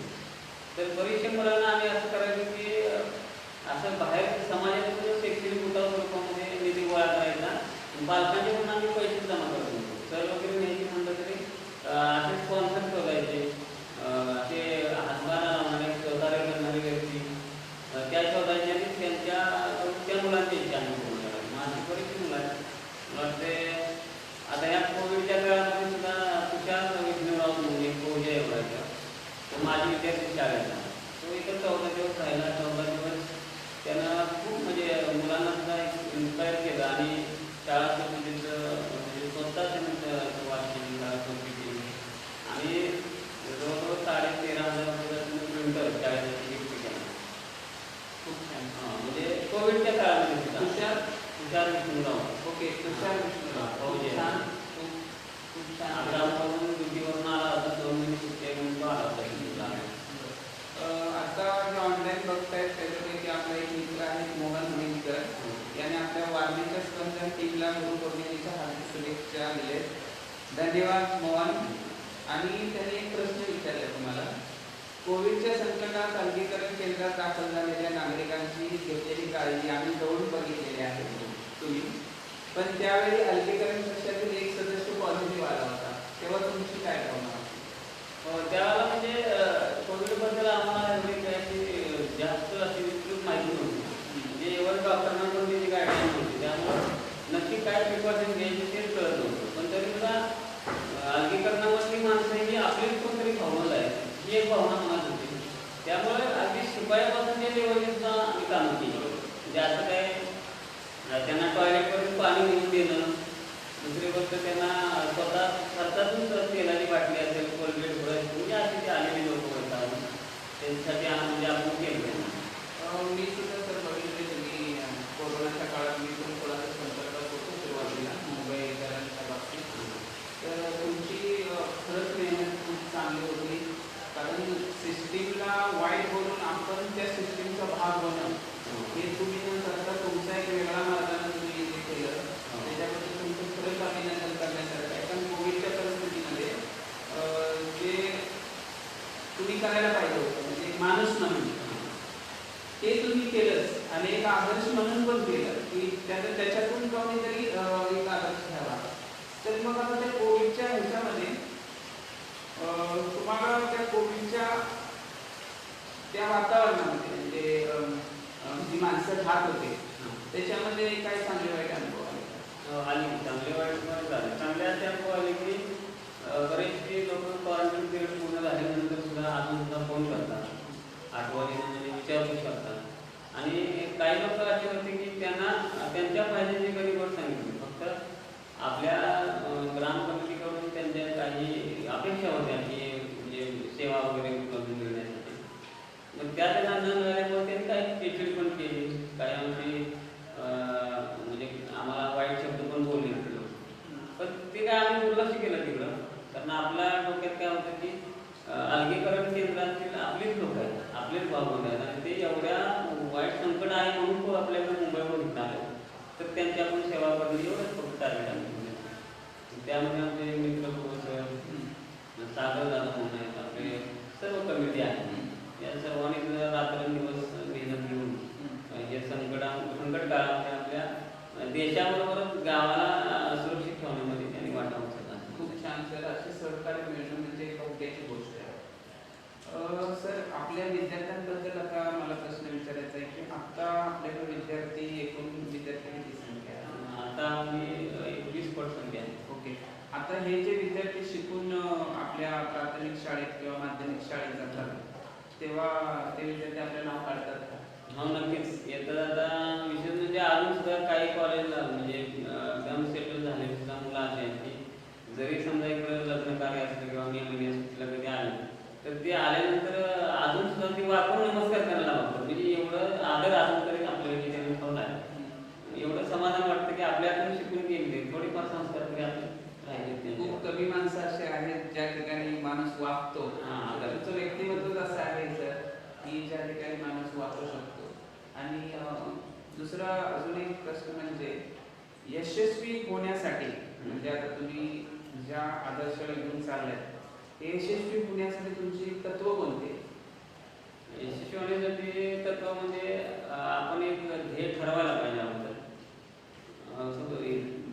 तर बरेचशा मुलांना आम्ही असं करायचो की असं बाहेर समाजातून शैक्षणिक उठाव स्वरूपामध्ये निधी गोळा करायचा, पालकांचे पण आम्ही पैसे जमा करत होतो. सहल वगैरे न्यायची म्हणलं तरी असे स्पॉन्सर शोधायचे, असे हातभार लावणारे सहकार्य करणारे व्यक्ती त्या शोधायचे आणि त्या मुलांची इच्छा आम्ही पूर्ण करायची. माझी बरीचशी मुलं आहेत. मला वाटते आता या कोविडच्या काळामध्ये सुद्धा तुषार विष्णुराव म्हणून एक पोजे एवढायचा तो माझी विद्यार्थी शाळेचा तो इथं 14 दिवस राहिला. 14 दिवस त्यानं खूप म्हणजे मुलांना सुद्धा इन्स्पायर केलं आणि शाळा समितीचं म्हणजे स्वतः त्यांनी वाचली शाळा समिती केली आणि जवळजवळ 13,500 रुपयाचं प्रिंटर शाळेसाठी गिफ्ट केलं. खूप छान. म्हणजे कोविडच्या काळामध्ये सुद्धा तुषार विष्णुराव. ओके, तुषार विष्णुराव. खूप छान, खूप छान. अकरावरून ड्युटीवरून आला होता, 2 महिने सुट्टी म्हणून तो आला होता. आता जे ऑनलाईन बघतायत त्याच्यापैकी आपला एक मित्र आहे मोहन मिळकर, याने आपल्या वारणीच्या स्पंदन टीमला गुरुपौर्णिमेच्या हार्दिक शुभेच्छा दिल्या. धन्यवाद मोहन. आणि त्याने एक प्रश्न विचारला तुम्हाला. कोविडच्या संकटात अलगीकरण केंद्रात दाखल झालेल्या नागरिकांची घेतलेली काळजी आम्ही जवळून बघितलेली आहे तुम्ही, पण त्यावेळी अलगीकरण कक्षातील एक सदस्य पॉझिटिव्ह आला होता, तेव्हा तुमची काय भावना? त्यावेळेला म्हणजे कोविडबद्दल आम्हाला एवढी काही जास्त अशी विस्तृत माहिती नव्हती. म्हणजे एवढं डॉक्टरांना पण त्याची गाईडलाईन नव्हती, त्यामुळं नक्की काय प्रिकॉशन घ्यायची तेच कळत नव्हतं. पण तरी सुद्धा अलगीकरणामधली माणसं ही आपलीच कोणतरी भावना आहे ही एक भावना मनात होती. त्यामुळे अगदी शिपायापासून ते लेवलची सुद्धा आम्ही कामं केली. म्हणजे असं काय त्यांना टॉयलेटवरून पाणी घेऊन देणं, दुसरी गोष्ट त्यांना स्वतःतून तेलाची बाटली असेल, कोलगेट ब्रश म्हणजे असे ते आलेले लोक होतात त्यांच्यासाठी म्हणजे आपण केलं. मी सुद्धा सर बघितले तुम्ही कोरोनाच्या काळात मी पण थोडासा संपर्कात होतो सुरुवातीला मुंबईकरांच्या बाबतीत. तर तुमची खरंच मेहनत खूप चांगली होती, कारण सिस्टीमला वाईट बोलून आपण त्या सिस्टीमचा भाग बनवू हे तुम्ही न करता तुमचा एक वेगळा मार्गाने तुम्ही हे केलं. त्याच्याबद्दल तुमचं खरंच अभिनंदन करण्यासारखं आहे. कारण कोविडच्या परिस्थितीमध्ये जे तुम्ही करायला पाहिजे होतं म्हणजे एक माणूस म्हणून ते तुम्ही केलंच आणि एक आदर्श म्हणून पण केलं की त्याच्यातून कोणीतरी एक आदर्श घ्यावा. तर मग आता त्या कोविडच्या ह्याच्यामध्ये तुम्हाला त्या कोविडच्या त्या वातावरणामध्ये म्हणजे जी माणसं खात होते त्याच्यामध्ये काय चांगले वाईट अनुभव आले? चांगले वाईट पण झाले. चांगले असे अनुभव आले की बरेचसे लोक क्वारंटाईन पिरियड पूर्ण झाल्यानंतर सुद्धा अजून सुद्धा फोन करतात, आठवणीने म्हणजे विचारू शकतात. आणि काही लोक असे होते की त्यांना त्यांच्या फायद्याची कधी गोष्ट सांगितली, फक्त आपल्या ग्रामपंचायतीकडून त्यांच्या काही अपेक्षा होत्या की म्हणजे सेवा वगैरे उपलब्ध मिळण्यासाठी. मग त्या त्यांना न मिळाल्यामुळे त्यांनी काही चिडचिड पण केली, काही आमची म्हणजे आम्हाला वाईट शब्द पण बोलले तिकडं. पण ते काय आम्ही दुर्लक्ष केलं तिकडं, कारण आपल्या डोक्यात काय होतं की अलगीकरण केंद्रातील आपलीच लोक आहेत, आपलेच भावना आहेत आणि ते एवढ्या वाईट संकट आहे म्हणून तो आपल्याकडे मुंबईवर घेतला आले तर त्यांची आपण सेवा करणे एवढंच फक्त टार्गेट आम्ही. त्यामध्ये आमचे मित्र सर सागर दादा म्हणून आहेत, आपले सर्व कमिटी आहे, या सर्वांनी रात्रंदिवस मेहनत घेऊन हे संकट काळामध्ये आपल्या देशाबरोबरच गावाला सुरक्षित ठेवण्यामध्ये त्यांनी वाटा उचलला. खूप छान सर. असे सहकार्य मिळणं म्हणजे एक मोठी गोष्ट आहे. सर आपल्या विद्यार्थ्यांबद्दल आता मला प्रश्न विचारायचा आहे की आता आपल्याकडे विद्यार्थी एकूण विद्यार्थ्यांची संख्या आता आम्ही 21% आहे. ओके. आता हे जे विद्यार्थी शिकून आपल्या प्राथमिक शाळेत किंवा माध्यमिक शाळेत जातात तेव्हा ते विद्यार्थी आपलं नाव काढतात का? हो नक्कीच येतात. आता विशेष म्हणजे अजून सुद्धा काही कॉलेजला म्हणजे एकदम सेटल झालेली सुद्धा मुलं अशी आहेत की जरी समजा इकडं लग्न कार्य असलं किंवा मे महिन्यात सुट्टीला कधी आलं तर ते आल्यानंतर अजून सुद्धा ती वाकून नमस्कार करायला बघतात. म्हणजे एवढं आदर अजून तरी आपल्याला त्यांनी ठेवला आहे. एवढं समाधान वाटतं की आपल्याकडून शिकून गेले थोडीफार संस्कार वागतो. तुमचं व्यक्तिमत्वच असं आहे सर की ज्या ठिकाणी माणूस वापरू शकतो. आणि दुसरा अजून एक प्रश्न म्हणजे यशस्वी होण्यासाठी म्हणजे आता तुम्ही ज्या आदर्शाला घेऊन चाललाय ते यशस्वी होण्यासाठी तुमची तत्व कोणते? यशस्वी होण्यासाठी तत्व म्हणजे आपण एक ध्येय ठरवायला पाहिजे अगोदर.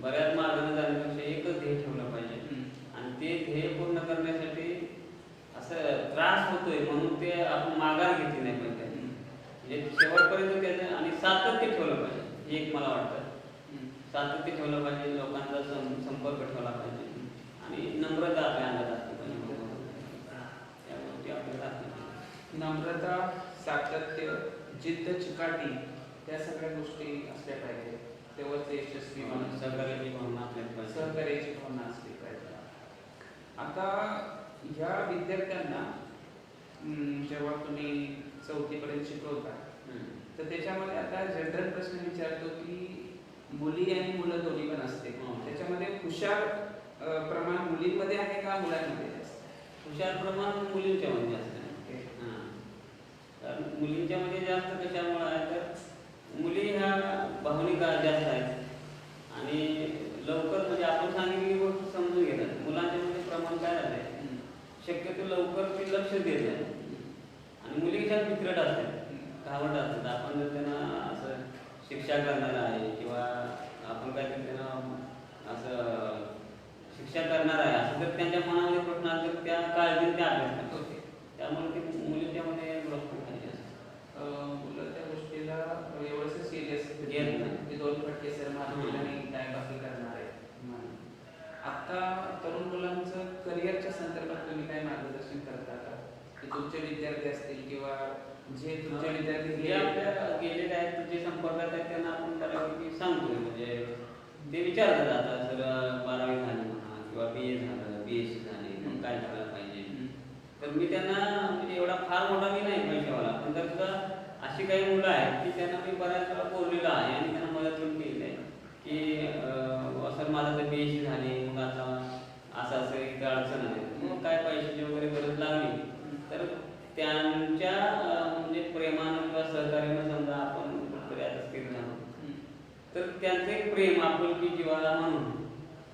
बऱ्याच मार्गाने जाण्यापेक्षा एकच ध्येय ठेवलं पाहिजे आणि ते ध्येय पूर्ण करण्यासाठी असं त्रास होतोय म्हणून ते आपण माघार घेतली नाही पाहिजे. म्हणजे शेवटपर्यंत त्याचं आणि सातत्य ठेवलं पाहिजे. हे एक मला वाटतं. सातत्य ठेवलं पाहिजे, लोकांचा संपर्क ठेवला पाहिजे आणि नम्रता आपल्या अंगात असली पाहिजे. त्या गोष्टी आपल्याला असल्या पाहिजे. नम्रता, सातत्य, जिद्द, चिकाटी त्या सगळ्या गोष्टी असल्या पाहिजे. तेव्हाच यशस्वी माणूस. सहकार्याची भावना आपल्याला पाहिजे. सहकार्याची भावना असली पाहिजे. आता ह्या विद्यार्थ्यांना जेव्हा तुम्ही 4थी पर्यंत शिकवता तर त्याच्यामध्ये आता जनरल प्रश्न विचारतो की मुली आणि मुलं दोन्ही पण असते. त्याच्यामध्ये हुशार प्रमाण मुलींमध्ये आहे का मुलांमध्ये? हुशार प्रमाण मुलींच्या मध्ये असते. कारण मुलींच्या मध्ये जास्त कशामुळे आहे तर मुली ह्या भावनिक जास्त आहेत आणि लवकर म्हणजे आपण सांगितलेली गोष्ट समजून घेतात. मुलांच्या मध्ये प्रमाण काय झालंय शक्यतो लवकर ते लक्ष देत नाही आणि मुली कशा फित्रट असतात, घावट असतात. आपण जर त्यांना असं शिक्षा करणार आहे किंवा आपण काय त्यांना असं शिक्षा करणार आहे असं जर त्यांच्या मनामध्ये प्रश्न आला तर त्या काळजीने त्या अभ्यास करतात. त्यामुळे ते मुलींच्या मध्ये गोष्ट पाहिजे असं मुलं त्या गोष्टीला एवढंसं सिरियस घेत नाही. ते 2 फटके सर मारतील आणि काय बाकी करणार आहे. आता तरुण मुलांचं करिअरच्या संदर्भात तुम्ही काय मार्गदर्शन करता का? की तुमचे विद्यार्थी असतील किंवा जे तुमचे विद्यार्थी जे आपल्या गेलेले आहेत जे संपर्कात आहेत त्यांना आपण बऱ्यापैकी सांगतोय. म्हणजे ते विचारतात आता सर 12वी झाली म्हणा किंवा BA झालं, BSc झाली मग काय करायला पाहिजे. तर मी त्यांना म्हणजे एवढा फार मोठा मी नाही पैशावाला पण तर सुद्धा अशी काही मुलं आहेत की त्यांना मी बऱ्याच वेळा बोललेलं आहे आणि त्यांना मदत पण केली आहे की सर माझं तर BSc झाली मग आता असं असं एक अडचण आहे मग काय पैशाची वगैरे गरज लागली तर त्यांच्या म्हणजे प्रेमानं किंवा सहकार्यानं समजा आपण कुठेतरी आता स्थिर झालो तर त्यांचं एक प्रेम आपुलकी जीवाला म्हणून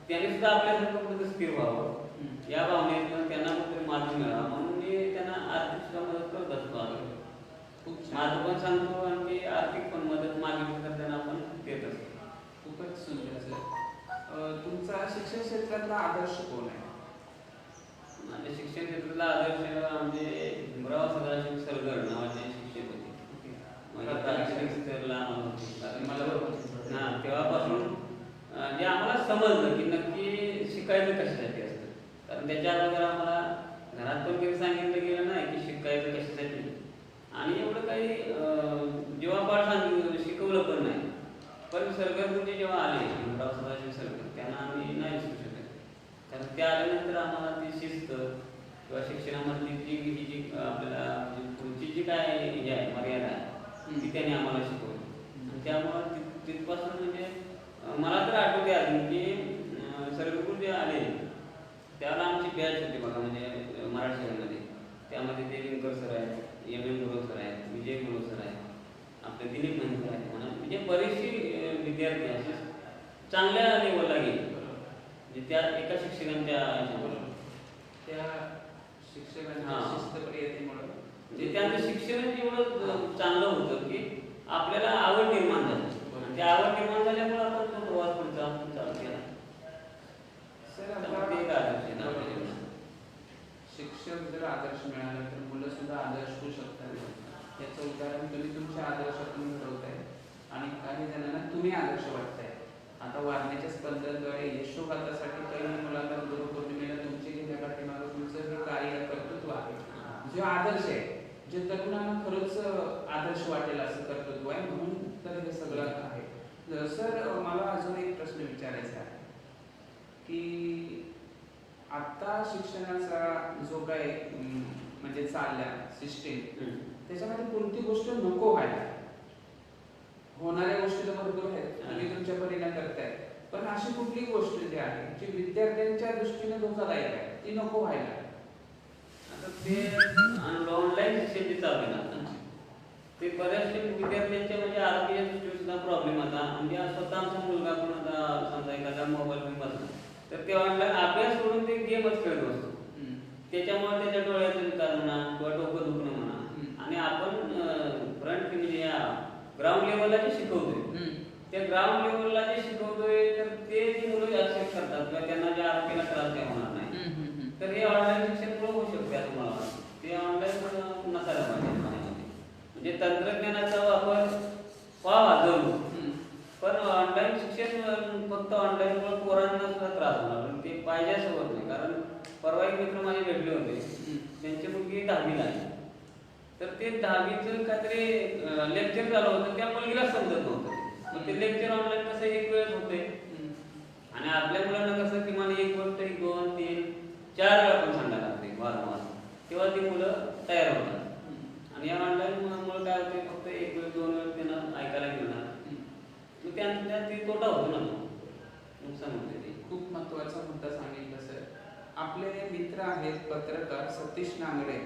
त्यांनी सुद्धा आपल्यासारखं कुठेतरी स्थिर व्हावं या भावनेतून त्यांना कुठेतरी मार्ग मिळावा म्हणून मी त्यांना आर्थिक सुद्धा मदत करत असतो. माझं पण सांगतो आणि आर्थिक पण मदत मागितली तर त्यांना आपण देत असतो. खूपच सुंदर सर. तुमचा शिक्षण क्षेत्रातला आदर्श कोण आहे? माझ्या शिक्षण क्षेत्रातला आदर्श म्हणजे भीमराव सदाशिव सरगर नावाचे शिक्षक होते. माझ्या प्राथमिक स्तराला मला तेव्हापासून जे आम्हाला समजलं की नक्की शिकायचं कशासाठी असतं. कारण त्याच्या अगोदर आम्हाला घरात पण कधी सांगितलं गेलं नाही की शिकायचं कशासाठी आणि एवढं काही जीवापाड सांगितलं शिकवलं पण नाही. पण सरगर म्हणजे जेव्हा आले भीमराव सदाशिव सरगर त्यांना आम्ही नाही विसरू शकत. कारण ते आल्यानंतर आम्हाला ती शिस्त किंवा शिक्षणामधली जी आपल्याला पुढची जी काय हे आहे मर्यादा आहे ती त्यांनी आम्हाला शिकवली. आणि त्यामुळं तिथपासून म्हणजे मला तर आठवते अजून की सरगर जे आले त्याला आमची बॅच होती बघा म्हणजे मराठी शाळेमध्ये. त्यामध्ये ते विंकर सर आहेत, MM गुरव सर आहेत, विजय गुरव सर आहेत, आपले दिलीप मंत्र आहेत म्हणा म्हणजे बरेचसे विद्यार्थी असे चांगल्या लेवलला गेले म्हणजे त्या एका शिक्षकांच्या त्या शिक्षकांच्या शिस्तप्रियतेमुळे म्हणजे त्यांचं शिक्षण एवढं चांगलं होतं की आपल्याला आवड निर्माण झाली. त्या आवड निर्माण झाल्यामुळे आपण तो प्रवास पुढचा चालू केला. शिक्षक जर आदर्श मिळाला तर मुलं सुद्धा आदर्श होऊ शकतात. याचं उदाहरण तुम्ही तुमच्या आदर्शातून घडवताय आणि काही जणांना तुम्ही आदर्श वाटताय. आता वारण्याच्या स्पंदनद्वारे यशोगाथासाठी काही मुलांना गुरुपौर्णिमेला तुमचे घेण्या पाठीमागं तुमचं हे कार्य कर्तृत्व आहे. जे आदर्श आहे जे तरुणांना खरंच आदर्श वाटेल असं कर्तृत्व आहे म्हणून तर हे सगळं आहे. सर मला अजून एक प्रश्न विचारायचा आहे की आता शिक्षणाचा जो काय म्हणजे चालल्या सिस्टीम त्याच्यामध्ये कोणती गोष्ट नको व्हायला. होणाऱ्या गोष्टी तर भरपूर आहेत तुम्ही तुमच्या परीने करताय पण अशी कुठली गोष्ट जी आहे जी विद्यार्थ्यांच्या दृष्टीने धोकादायक आहे ती नको व्हायला. तर ते ऑनलाईन शिक्षण जे चालू आहे ना आता, ते बऱ्याचशा विद्यार्थ्यांच्या म्हणजे आरोग्याच्या दृष्टीने सुद्धा प्रॉब्लेम आता. म्हणजे स्वतः आमचा मुलगा पण आता समजा एखादा मोबाईल घेऊन बसला तर ते ऑनलाईन अभ्यास सोडून ते गेमच खेळत बसतो. त्याच्यामुळे त्याच्या डोळ्याचं विकार म्हणा किंवा डोकं दुखणं म्हणा. आणि आपण फ्रंट म्हणजे या ग्राउंड लेवलला जे शिकवतोय त्या ग्राउंड लेवलला जे शिकवतोय तर ते जे मुलं ऍक्सेप्ट करतात किंवा त्यांना ज्या आरोग्याला त्रास काय होणार नाही तर हे ऑनलाईन शिक्षण होऊ शकते असं मला वाटतं. ते ऑनलाईन नसायला पाहिजे म्हणजे तंत्रज्ञानाचा वापर व्हावा जरूर, पण ऑनलाईन शिक्षण फक्त ऑनलाईन पोरांना सुद्धा त्रास होणार ते पाहिजे असं होत नाही. कारण परवा एक मित्र माझे भेटले होते, त्यांची मुलगी 10वीला आहे. तर ते 10वीचं काहीतरी लेक्चर झालं होतं, त्या मुलगीला समजत नव्हतं. मग ते लेक्चर ऑनलाईन कसं एक वेळेस होते आणि आपल्या मुलांना कसं किमान एक गोष्ट 2, 3, 4 वेळा पण सांगायला लागते वारंवार, तेव्हा ती मुलं तयार होतात. आणि या ऑनलाईन मुळे काय होते, फक्त एक वेळ 2 वेळ त्यांना ऐकायला मिळणार, मग त्यांना ते तोटा होतो ना, नुकसान होते. ते खूप महत्त्वाचा मुद्दा सांगितला सर. आपले मित्र आहेत पत्रकार सतीश नांगरे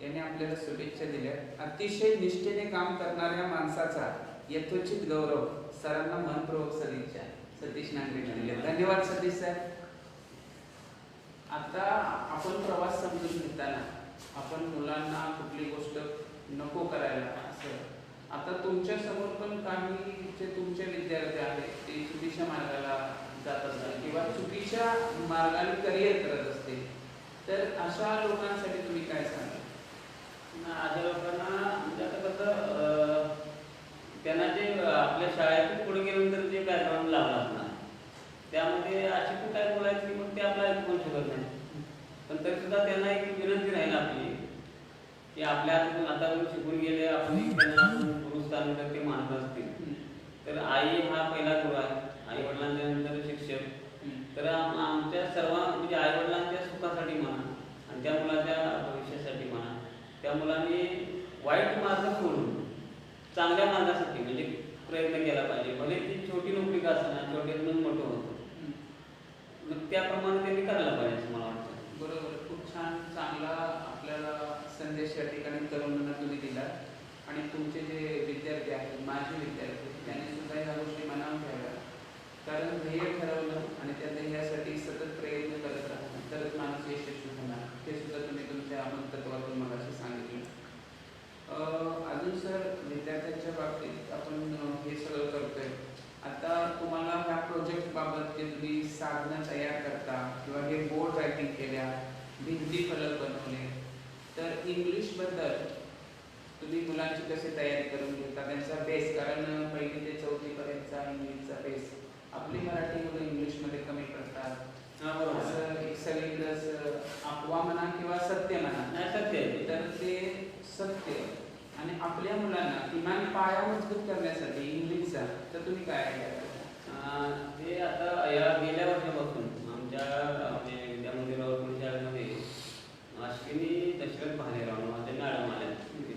यांनी आपल्याला शुभेच्छा दिल्या. अतिशय निष्ठेने काम करणाऱ्या माणसाचा यथोचित गौरव, सरांना मनपूर्वक सदिच्छा. सतीश नांगरे दिले. धन्यवाद सतीश सर. आता आपण प्रवास समजून घेताना आपण मुलांना कुठली गोष्ट नको करायला असं, आता तुमच्या समोर पण काही जे तुमचे विद्यार्थी आहेत ते चुकीच्या मार्गाला जात असतात किंवा चुकीच्या मार्गाने करिअर करत असतील, तर अशा लोकांसाठी तुम्ही काय सांगाल? अशा लोकांना म्हणजे आता कसं त्यांना जे आपल्या शाळेतून पुढे गेल्यानंतर जे बॅकग्राऊंड लावलं असणार त्यामध्ये अशी पण काय बोलायचं की मग ते आपल्याला ऐकू शकत नाही. पण तरी सुद्धा त्यांना एक विनंती राहील आपली की आपल्या आता शिकून गेले आपण त्यांना गुरुस्थान तर ते मानत असतील तर आई हा पहिला गुरु आहे. आई वडिलांच्या नंतर शिक्षक. तर आमच्या सर्व म्हणजे आई वडिलांच्या सुखासाठी म्हणा आणि त्या मुलाच्या भविष्यासाठी म्हणा, त्या मुलांनी वाईट मार्ग सोडून चांगल्या मार्गासाठी म्हणजे प्रयत्न केला पाहिजे. भले ती छोटी नोकरी का असताना छोट्यातून मोठं होतं, मग त्याप्रमाणे त्यांनी करायला पाहिजे असं मला वाटतं. बरोबर. खूप छान चांगला आपल्याला संदेश या ठिकाणी तरुणांना तुम्ही दिला. आणि तुमचे जे विद्यार्थी आहेत, माझे विद्यार्थी, त्यांनी सुद्धा ह्या गोष्टी मनावर घ्याव्या. कारण ध्येय ठरवलं आणि त्या ध्येयासाठी सतत प्रयत्न करत राहणं तरच माणूस यशस्वी होणार, हे सुद्धा तुम्ही तुमच्या तत्वातून मगाशी सांगितलं. अजून सर, विद्यार्थ्यांच्या बाबतीत आपण हे सगळं करतोय. आता तुम्हाला ह्या प्रोजेक्ट बाबत जे तुम्ही साधनं तयार करता किंवा हे बोर्ड रायटिंग केल्या, भिंती फलक बनवले, तर इंग्लिशबद्दल तुम्ही मुलांची कशी तयारी करून घेता, त्यांचा बेस, कारण 1ली ते 4थी पर्यंतचा इंग्लिशचा बेस, आपली मराठी मुलं इंग्लिशमध्ये कमी पडतात. असं एक सगळीकडे अफवा म्हणा किंवा सत्य म्हणा, सत्य तर ते सत्य आणि आपल्या मुलांना किमान पाया मजबूत करण्यासाठी इंग्लिशचा, तर तुम्ही काय ते आता या गेल्या वर्षापासून आमच्या विद्यामध्ये शाळेमध्ये अश्विनी दशरथ भालेराव माझ्या मॅडम आल्या,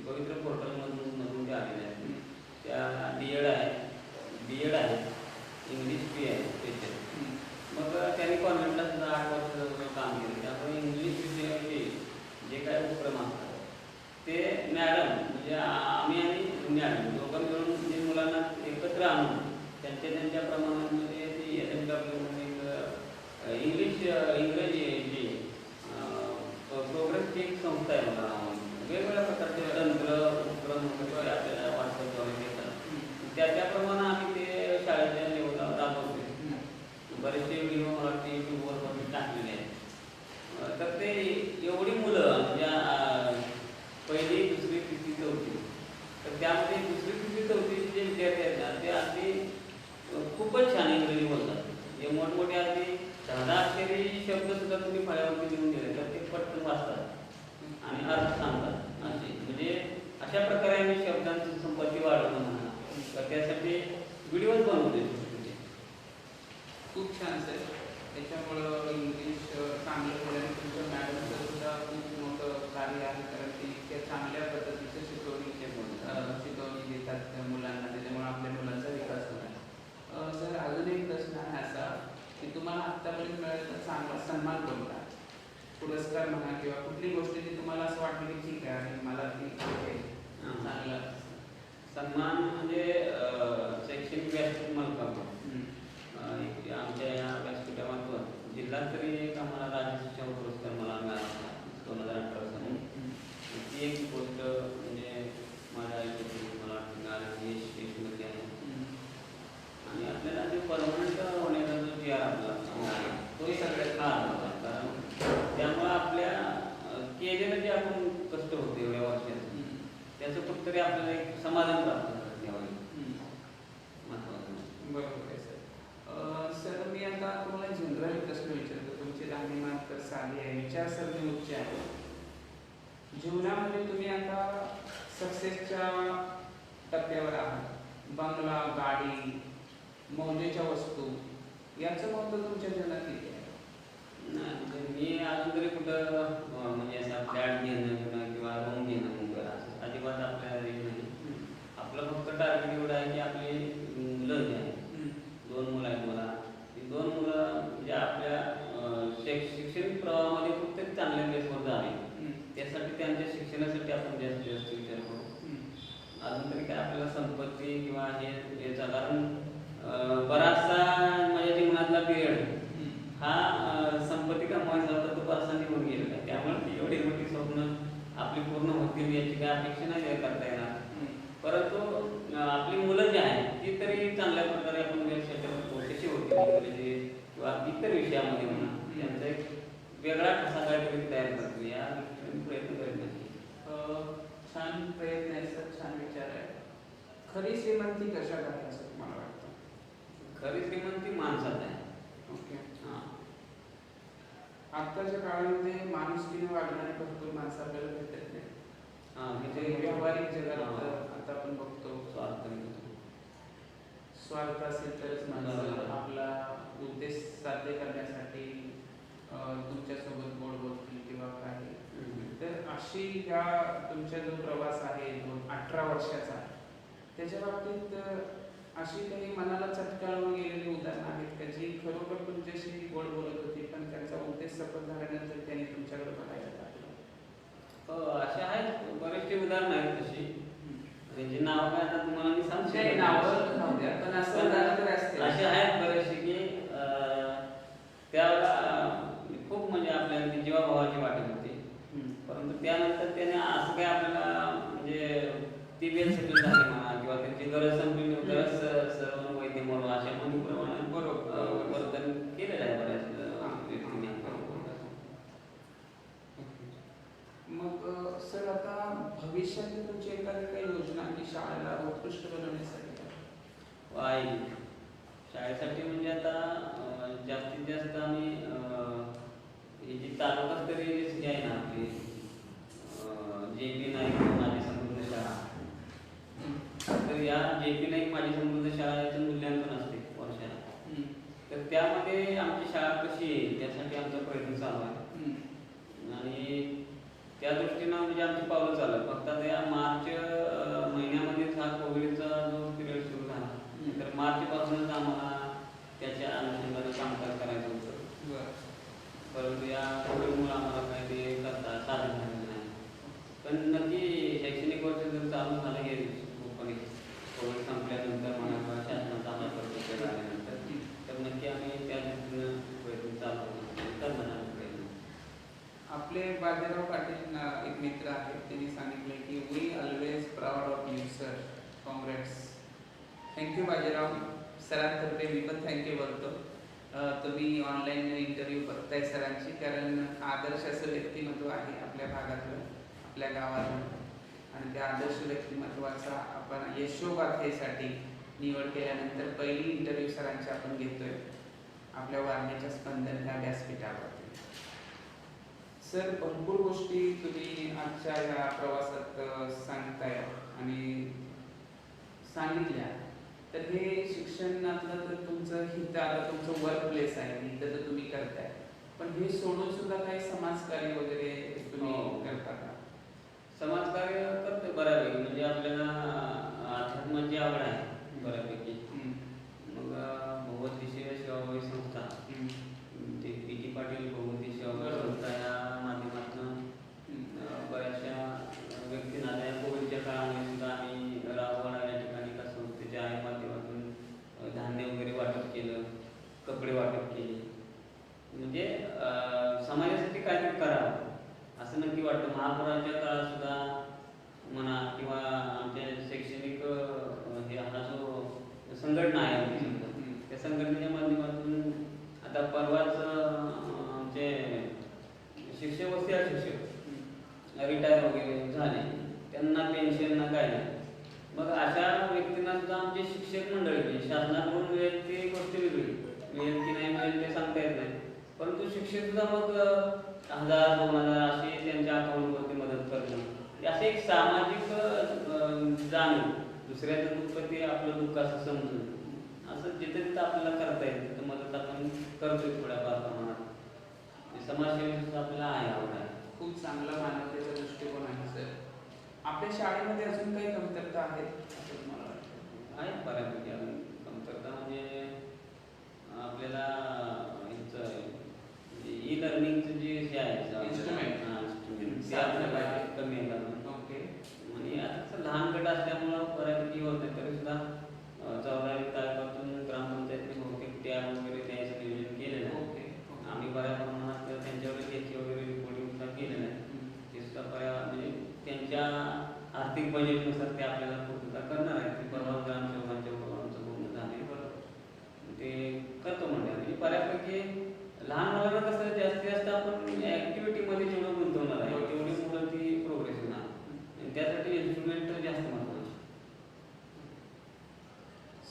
पवित्र पोर्टलमधून ते आलेल्या आहेत. त्या B.Ed आहे, इंग्लिश बी आहे स्पेशल. मग त्यांनी कॉन्व्हेंटला सुद्धा 8 वर्ष काम केलं. त्यामुळे इंग्लिश विषयाविषयी जे काय उपक्रम असतात ते मॅडम म्हणजे आम्ही आणि मॅडम दोघं मिळून म्हणजे मुलांना एकत्र आणून त्यांच्या प्रमाणामध्ये ती SMW म्हणून इंग्रजी जी प्रोग्रेसची एक संस्था आहे. मला वेगवेगळ्या प्रकारचे तंत्र उपक्रम वगैरे आपल्याला व्हॉट्सअपद्वारे देतात. त्याप्रमाणे आम्ही ते शाळेच्या लेवलला राबवतोय. बरेचसे व्हिडिओ मला वाटते यूट्यूबवर टाकलेले आहेत. तर ते एवढी मुलं म्हणजे 1ली, 2री, 3री, 4थी, तर त्यामध्ये 2री, 3री, 4थीचे जे विद्यार्थी आहेत ना ते अगदी खूपच छान इंग्रजी बोलतात. हे मोठमोठे अगदी 10 अक्षरी शब्द सुद्धा तुम्ही फळ्यावरती लिहून दिले तर ते पटकन वाचतात आणि अर्थ सांगतात. असे म्हणजे अशा प्रकारे आम्ही शब्दांची संपत्ती वाढवणं म्हणा तर त्यासाठी व्हिडिओज बनवले. खूप छान सर. त्याच्यामुळं इंग्लिश चांगलं बोलायला तुमच्या मॅडमचं सुद्धा खूप मोठं कार्य आहे, कारण ते इतक्या चांगल्या पद्धतीचं शिकवणी देतात मुलांना, त्याच्यामुळे आपल्या मुलांचा विकास होणार. सर, अजून एक प्रश्न आहे असा की तुम्हाला आत्तापर्यंत मिळालेला चांगला सन्मान कोणता, पुरस्कार म्हणा किंवा कुठली जीवनामध्ये तुम्ही आता सक्सेसच्या टप्प्यावर आहात. बंगला, गाडी, मौजेच्या वस्तू याचं महत्त्व तुमच्या जीवनात किती आहे? नाही, म्हणजे मी अजून तरी कुठं म्हणजे असं फ्लॅट घेणं किंवा रूम घेणं मुंबईला असं अजिबात आपल्याला हे नाही. आपलं फक्त टार्गेट एवढं आहे की आपली मुलं जी आहेत, 2 मुलं आहेत मला. ती 2 मुलं म्हणजे आपल्या शैक्षणिक प्रवाहामध्ये फक्त चांगल्या प्लेसवर जावे, त्यासाठी त्यांच्या शिक्षणासाठी आपण जास्तीत जास्त विचार करू. अजून तरी काय आपल्याला संपत्ती किंवा हे याचा, कारण बराचसा माझ्या जीवनातला पिरियड हा संपत्ती कमवायचा होता, तो बराचसा निघून गेलेला आहे. त्यामुळे एवढी मोठी स्वप्न आपली पूर्ण होतील याची काय अपेक्षा नाही करता येणार. परंतु आपली मुलं जी आहेत ती तरी चांगल्या प्रकारे आपण कशी होती इंग्रजी किंवा इतर विषयामध्ये म्हणा, त्यांचा एक वेगळा ठसा काहीतरी तयार करतो या दृष्टीने प्रयत्न करीत नाही. छान प्रयत्न आहे सर, छान विचार आहे. खरी श्रीमंती कशात आहे असं तुम्हाला वाटतं? खरी श्रीमंती माणसात आहे. ओके. हां, आत्ताच्या काळामध्ये माणुसकीने वागणारी भरपूर माणसं आपल्याला भेटत नाही. म्हणजे व्यावहारिक जगात आता आपण बघतो स्वार्थ स्वार्थ असेल तरच माणसं आपला उद्देश साध्य करण्यासाठी तुमच्यासोबत गोड बोलतील किंवा काही. तर अशी ह्या तुमचा जो प्रवास आहे 18 वर्षाचा, त्याच्या बाबतीत अशी काही मनाला चटकाळून गेलेली उदाहरणं आहेत का जी खरोखर तुमच्याशी गोड बोलत होती पण त्यांचा उद्देश सफल झाल्यानंतर त्यांनी तुमच्याकडे बघायला लागलं? असे आहेत, बरेचसे उदाहरणं आहेत तशी. त्यांची नाव काय आता तुम्हाला मी सांगते, पण असे आहेत बरेचसे की त्याला खूप म्हणजे आपल्याला जीवाभावाची वाटत होती. परंतु त्यानंतर त्याने असं काय आपल्याला म्हणजे ती वेल सेटल झाली म्हणा किंवा त्यांची गरज संपली, गरज सर्व वैद्य म्हणून अशा म्हणून बरोबर वर्तन केलेलं आहे बऱ्याच व्यक्तीने. मग सर आता भविष्यात तुमची एखादी काही योजना की शाळेला उत्कृष्ट बनवण्यासाठी? आहे शाळेसाठी म्हणजे आता जास्तीत जास्त आम्ही ही जी तालुकास्तरीय जी आहे ना आपली JP नाईक माझी समृद्ध शाळा, तर या JP नाईक माझी समृद्ध शाळा याचं मूल्यांकन असते वर्षाला. तर त्यामध्ये आमची शाळा कशी येईल त्यासाठी आमचा प्रयत्न चालू आहे. आणि त्या दृष्टीनं म्हणजे आमची पावलं चालू आहे. फक्त आता या मार्च महिन्यामध्येच हा कोविडचा जो पिरियड सुरू झाला, तर मार्चपासूनच आम्हाला त्याच्या अनुषंगाने कामकाज करायचं होतं. परंतु या कोविडमुळे आम्हाला काही ते करता साधन झालेलं नाही. पण नक्की शैक्षणिक वर्ष जर चालू झालं हे कोविड संपल्यानंतर म्हणा शासनाचा आम्हाला प्रत्यक्ष आल्यानंतर, तर नक्की आम्ही त्या दृष्टीनं प्रयत्न चालू करणार. आपले बाजीराव पाटील एक मित्र आहेत, त्यांनी सांगितले की we always proud of you sir, congrats. Thank you Bajirao सरांतर्फे मी पण थँक्यू बोलतो. तुम्ही ऑनलाईन इंटरव्ह्यू बघताय सरांची, कारण आदर्श असं व्यक्तिमत्व आहे आपल्या भागातलं, आपल्या गावातलं. आणि त्या आदर्श व्यक्तिमत्वाचा आपण यशोगाथेसाठी निवड केल्यानंतर पहिली इंटरव्ह्यू सरांची आपण घेतोय आपल्या वारणेच्या स्पंदन ह्या व्यासपीठावरती. सर भरपूर गोष्टी तुम्ही आजच्या या प्रवासात सांगताय आणि सांगितल्या. तर हे शिक्षणातलं तर तुमचं हित आलं, तुमचं वर्क प्लेस आहे, इथं तर तुम्ही करताय, पण हे सोडून सुद्धा काही समाजकार्य वगैरे तुम्ही करता का? समाजकार्य करते बऱ्यापैकी, म्हणजे आपल्याला अध्यात्माची आवड आहे बऱ्यापैकी. मग भगवती सेवाभावी संस्था, ते पी पाटील भगवती सेवाभावी संस्था या माध्यमातून बऱ्याचशा व्यक्तींना त्या कोविडच्या काळामध्ये सुद्धा आम्ही राववाडा या ठिकाणी एका संस्थेच्या माध्यमातून धान्य वगैरे वाटप केलं, कपडे वाटप केले. म्हणजे समाजासाठी काहीतरी करावं असं नक्की वाटतं. महापुराच्या काळात सुद्धा म्हणा किंवा आमच्या शैक्षणिक हे हा जो संघटना आहे त्या संघटनेच्या माध्यमातून आता परवाच आमचे शिक्षक व शिक्षक रिटायर वगैरे झाले, त्यांना पेन्शन ना काय नाही. मग अशा व्यक्तींना सुद्धा आमचे शिक्षक मंडळी शासनाकडून मिळेल ती गोष्ट वेगळी, मिळेल की नाही मिळेल ते सांगता येत नाही. परंतु शिक्षक सुद्धा मग 1000-2000 अशी त्यांच्या अकाउंटवरती मदत करणं, असे एक सामाजिक जाणीव, दुसऱ्याचं दुःख ते आपलं दुःख असं समजून, असं जिथे तिथं आपल्याला करता येईल तिथं मदत आपण करतोय थोड्याफार प्रमाणात. समाजसेवेचा आपल्याला आहे आवड आहे. खूप चांगला मानवतेचा दृष्टिकोन आहे सर. आपल्या शाळेमध्ये अजून काही कमतरता आहेत असं तुम्हाला वाटतं? आहेत बऱ्यापैकी अजून कमतरता, म्हणजे आपल्याला ई लर्निंगचं जे आहे Instrument. ते आपल्याला कमी आहे कारण ओके. म्हणजे आता लहान गट असल्यामुळं बऱ्यापैकी होत नाही, तरी सुद्धा 14 तारखेपासून ग्रामपंचायतने बहुतेक टॅब वगैरे द्यायचं नियोजन केलेलं आहे. ओके. आम्ही बऱ्या प्रमाणात त्यांच्यावर लेखी वगैरे रिपोर्टिंग सुद्धा केलेलं आहे. ते सुद्धा म्हणजे त्यांच्या आर्थिक बजेटनुसार ते आपल्याला पूर्तता करणार आहेत. ते परवा ग्रामसेवकांच्या आमचं बोलणं झाले, ते करतो म्हणजे बऱ्यापैकी लहान मुलांना कसं जास्तीत जास्त आपण ॲक्टिव्हिटीमध्ये जेवढं गुंतवणार आहे तेवढी मुलं ती प्रोग्रेस होणार, आणि त्यासाठी इन्स्ट्रुमेंट जास्त महत्त्वाचं.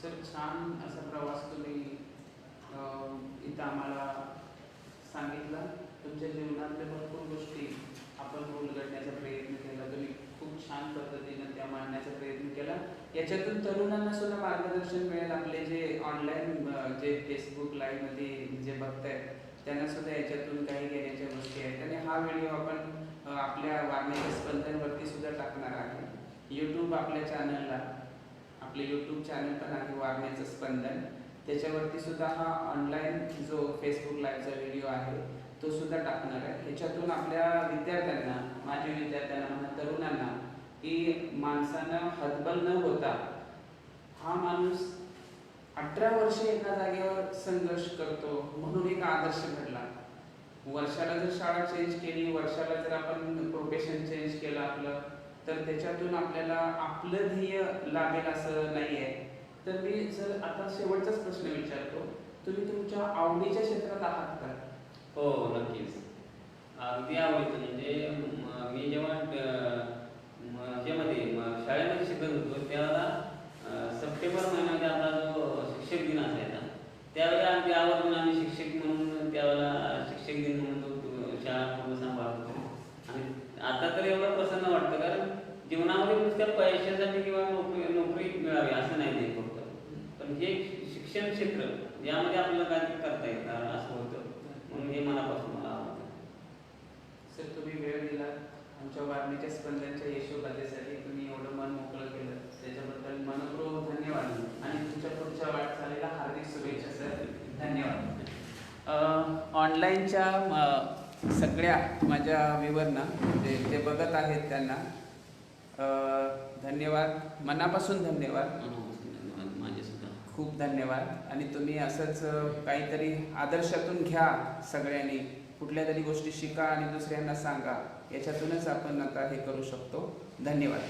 सर छान असा प्रवास तुम्ही इथं आम्हाला सांगितला. तुमच्या जीवनातल्या भरपूर गोष्टी आपण उलगडण्याचा प्रयत्न केला. तुम्ही खूप छान पद्धतीनं त्या मांडण्याचा प्रयत्न केला. याच्यातून तरुणांना सुद्धा मार्गदर्शन मिळेल. आपले जे ऑनलाईन जे फेसबुक लाईव्हमध्ये जे बघतायत त्यांना सुद्धा याच्यातून काही घेण्याच्या गोष्टी आहेत. आणि हा व्हिडिओ आपण आपल्या वारणेच्या स्पंदनवरती सुद्धा टाकणार आहे. यूट्यूब आपल्या चॅनलला, आपले यूट्यूब चॅनल पण आहे वारणेचं स्पंदन, त्याच्यावरती सुद्धा हा ऑनलाईन जो फेसबुक लाईव्हचा व्हिडिओ आहे तो सुद्धा टाकणार आहे. ह्याच्यातून आपल्या विद्यार्थ्यांना, माजी विद्यार्थ्यांना म्हणा, तरुणांना, की माणसानं हतबल न होता हा माणूस 18 वर्षे एका जागेवर संघर्ष करतो म्हणून एक आदर्श घडला. वर्षाला जर शाळा चेंज केली, वर्षाला जर आपण प्रोफेशन चेंज केलं आपलं, तर त्याच्यातून आपल्याला आपलं ध्येय लाभेल असं नाही आहे. तर मी जर आता शेवटचाच प्रश्न विचारतो, तुम्ही तुमच्या आवडीच्या क्षेत्रात आहात का? हो, नक्कीच. अगदी आवडीचं म्हणजे मी जेव्हा शाळेमध्ये शिकत होतो त्यावेळेला सप्टेंबर महिन्यामध्ये आपला जो शिक्षक दिन असायचा त्यावेळेला अगदी आवर्जून आम्ही शिक्षक म्हणून त्यावेळेला शिक्षक दिन म्हणून तो शाळा पूर्ण सांभाळत होतो. आणि आता तर एवढं प्रसन्न वाटतं, कारण जीवनामध्ये नुसत्या पैशासाठी किंवा नोकरी मिळावी असं नाही ते फक्त, पण हे शिक्षण क्षेत्र यामध्ये आपल्याला काहीतरी करता येतं असं होतं, म्हणून हे मनापासून मला आवडतं. सर तुम्ही वेळ दिला आमच्या वारणेच्या स्पंदनच्या यशोगाथेसाठी, तुम्ही एवढं मन मोकळं केलं त्याच्याबद्दल मनपूर्वक धन्यवाद. आणि तुमच्या पुढच्या वाटचालीला हार्दिक शुभेच्छा सर. धन्यवाद. ऑनलाईनच्या सगळ्या माझ्या व्ह्यूअरना जे बघत आहेत त्यांना धन्यवाद, मनापासून धन्यवाद, माझेसुद्धा खूप धन्यवाद. आणि तुम्ही असंच काहीतरी आदर्शातून घ्या, सगळ्यांनी कुठल्या तरी गोष्टी शिका आणि दुसऱ्यांना सांगा. याच्यातूनच आपण आता हे करू शकतो. धन्यवाद.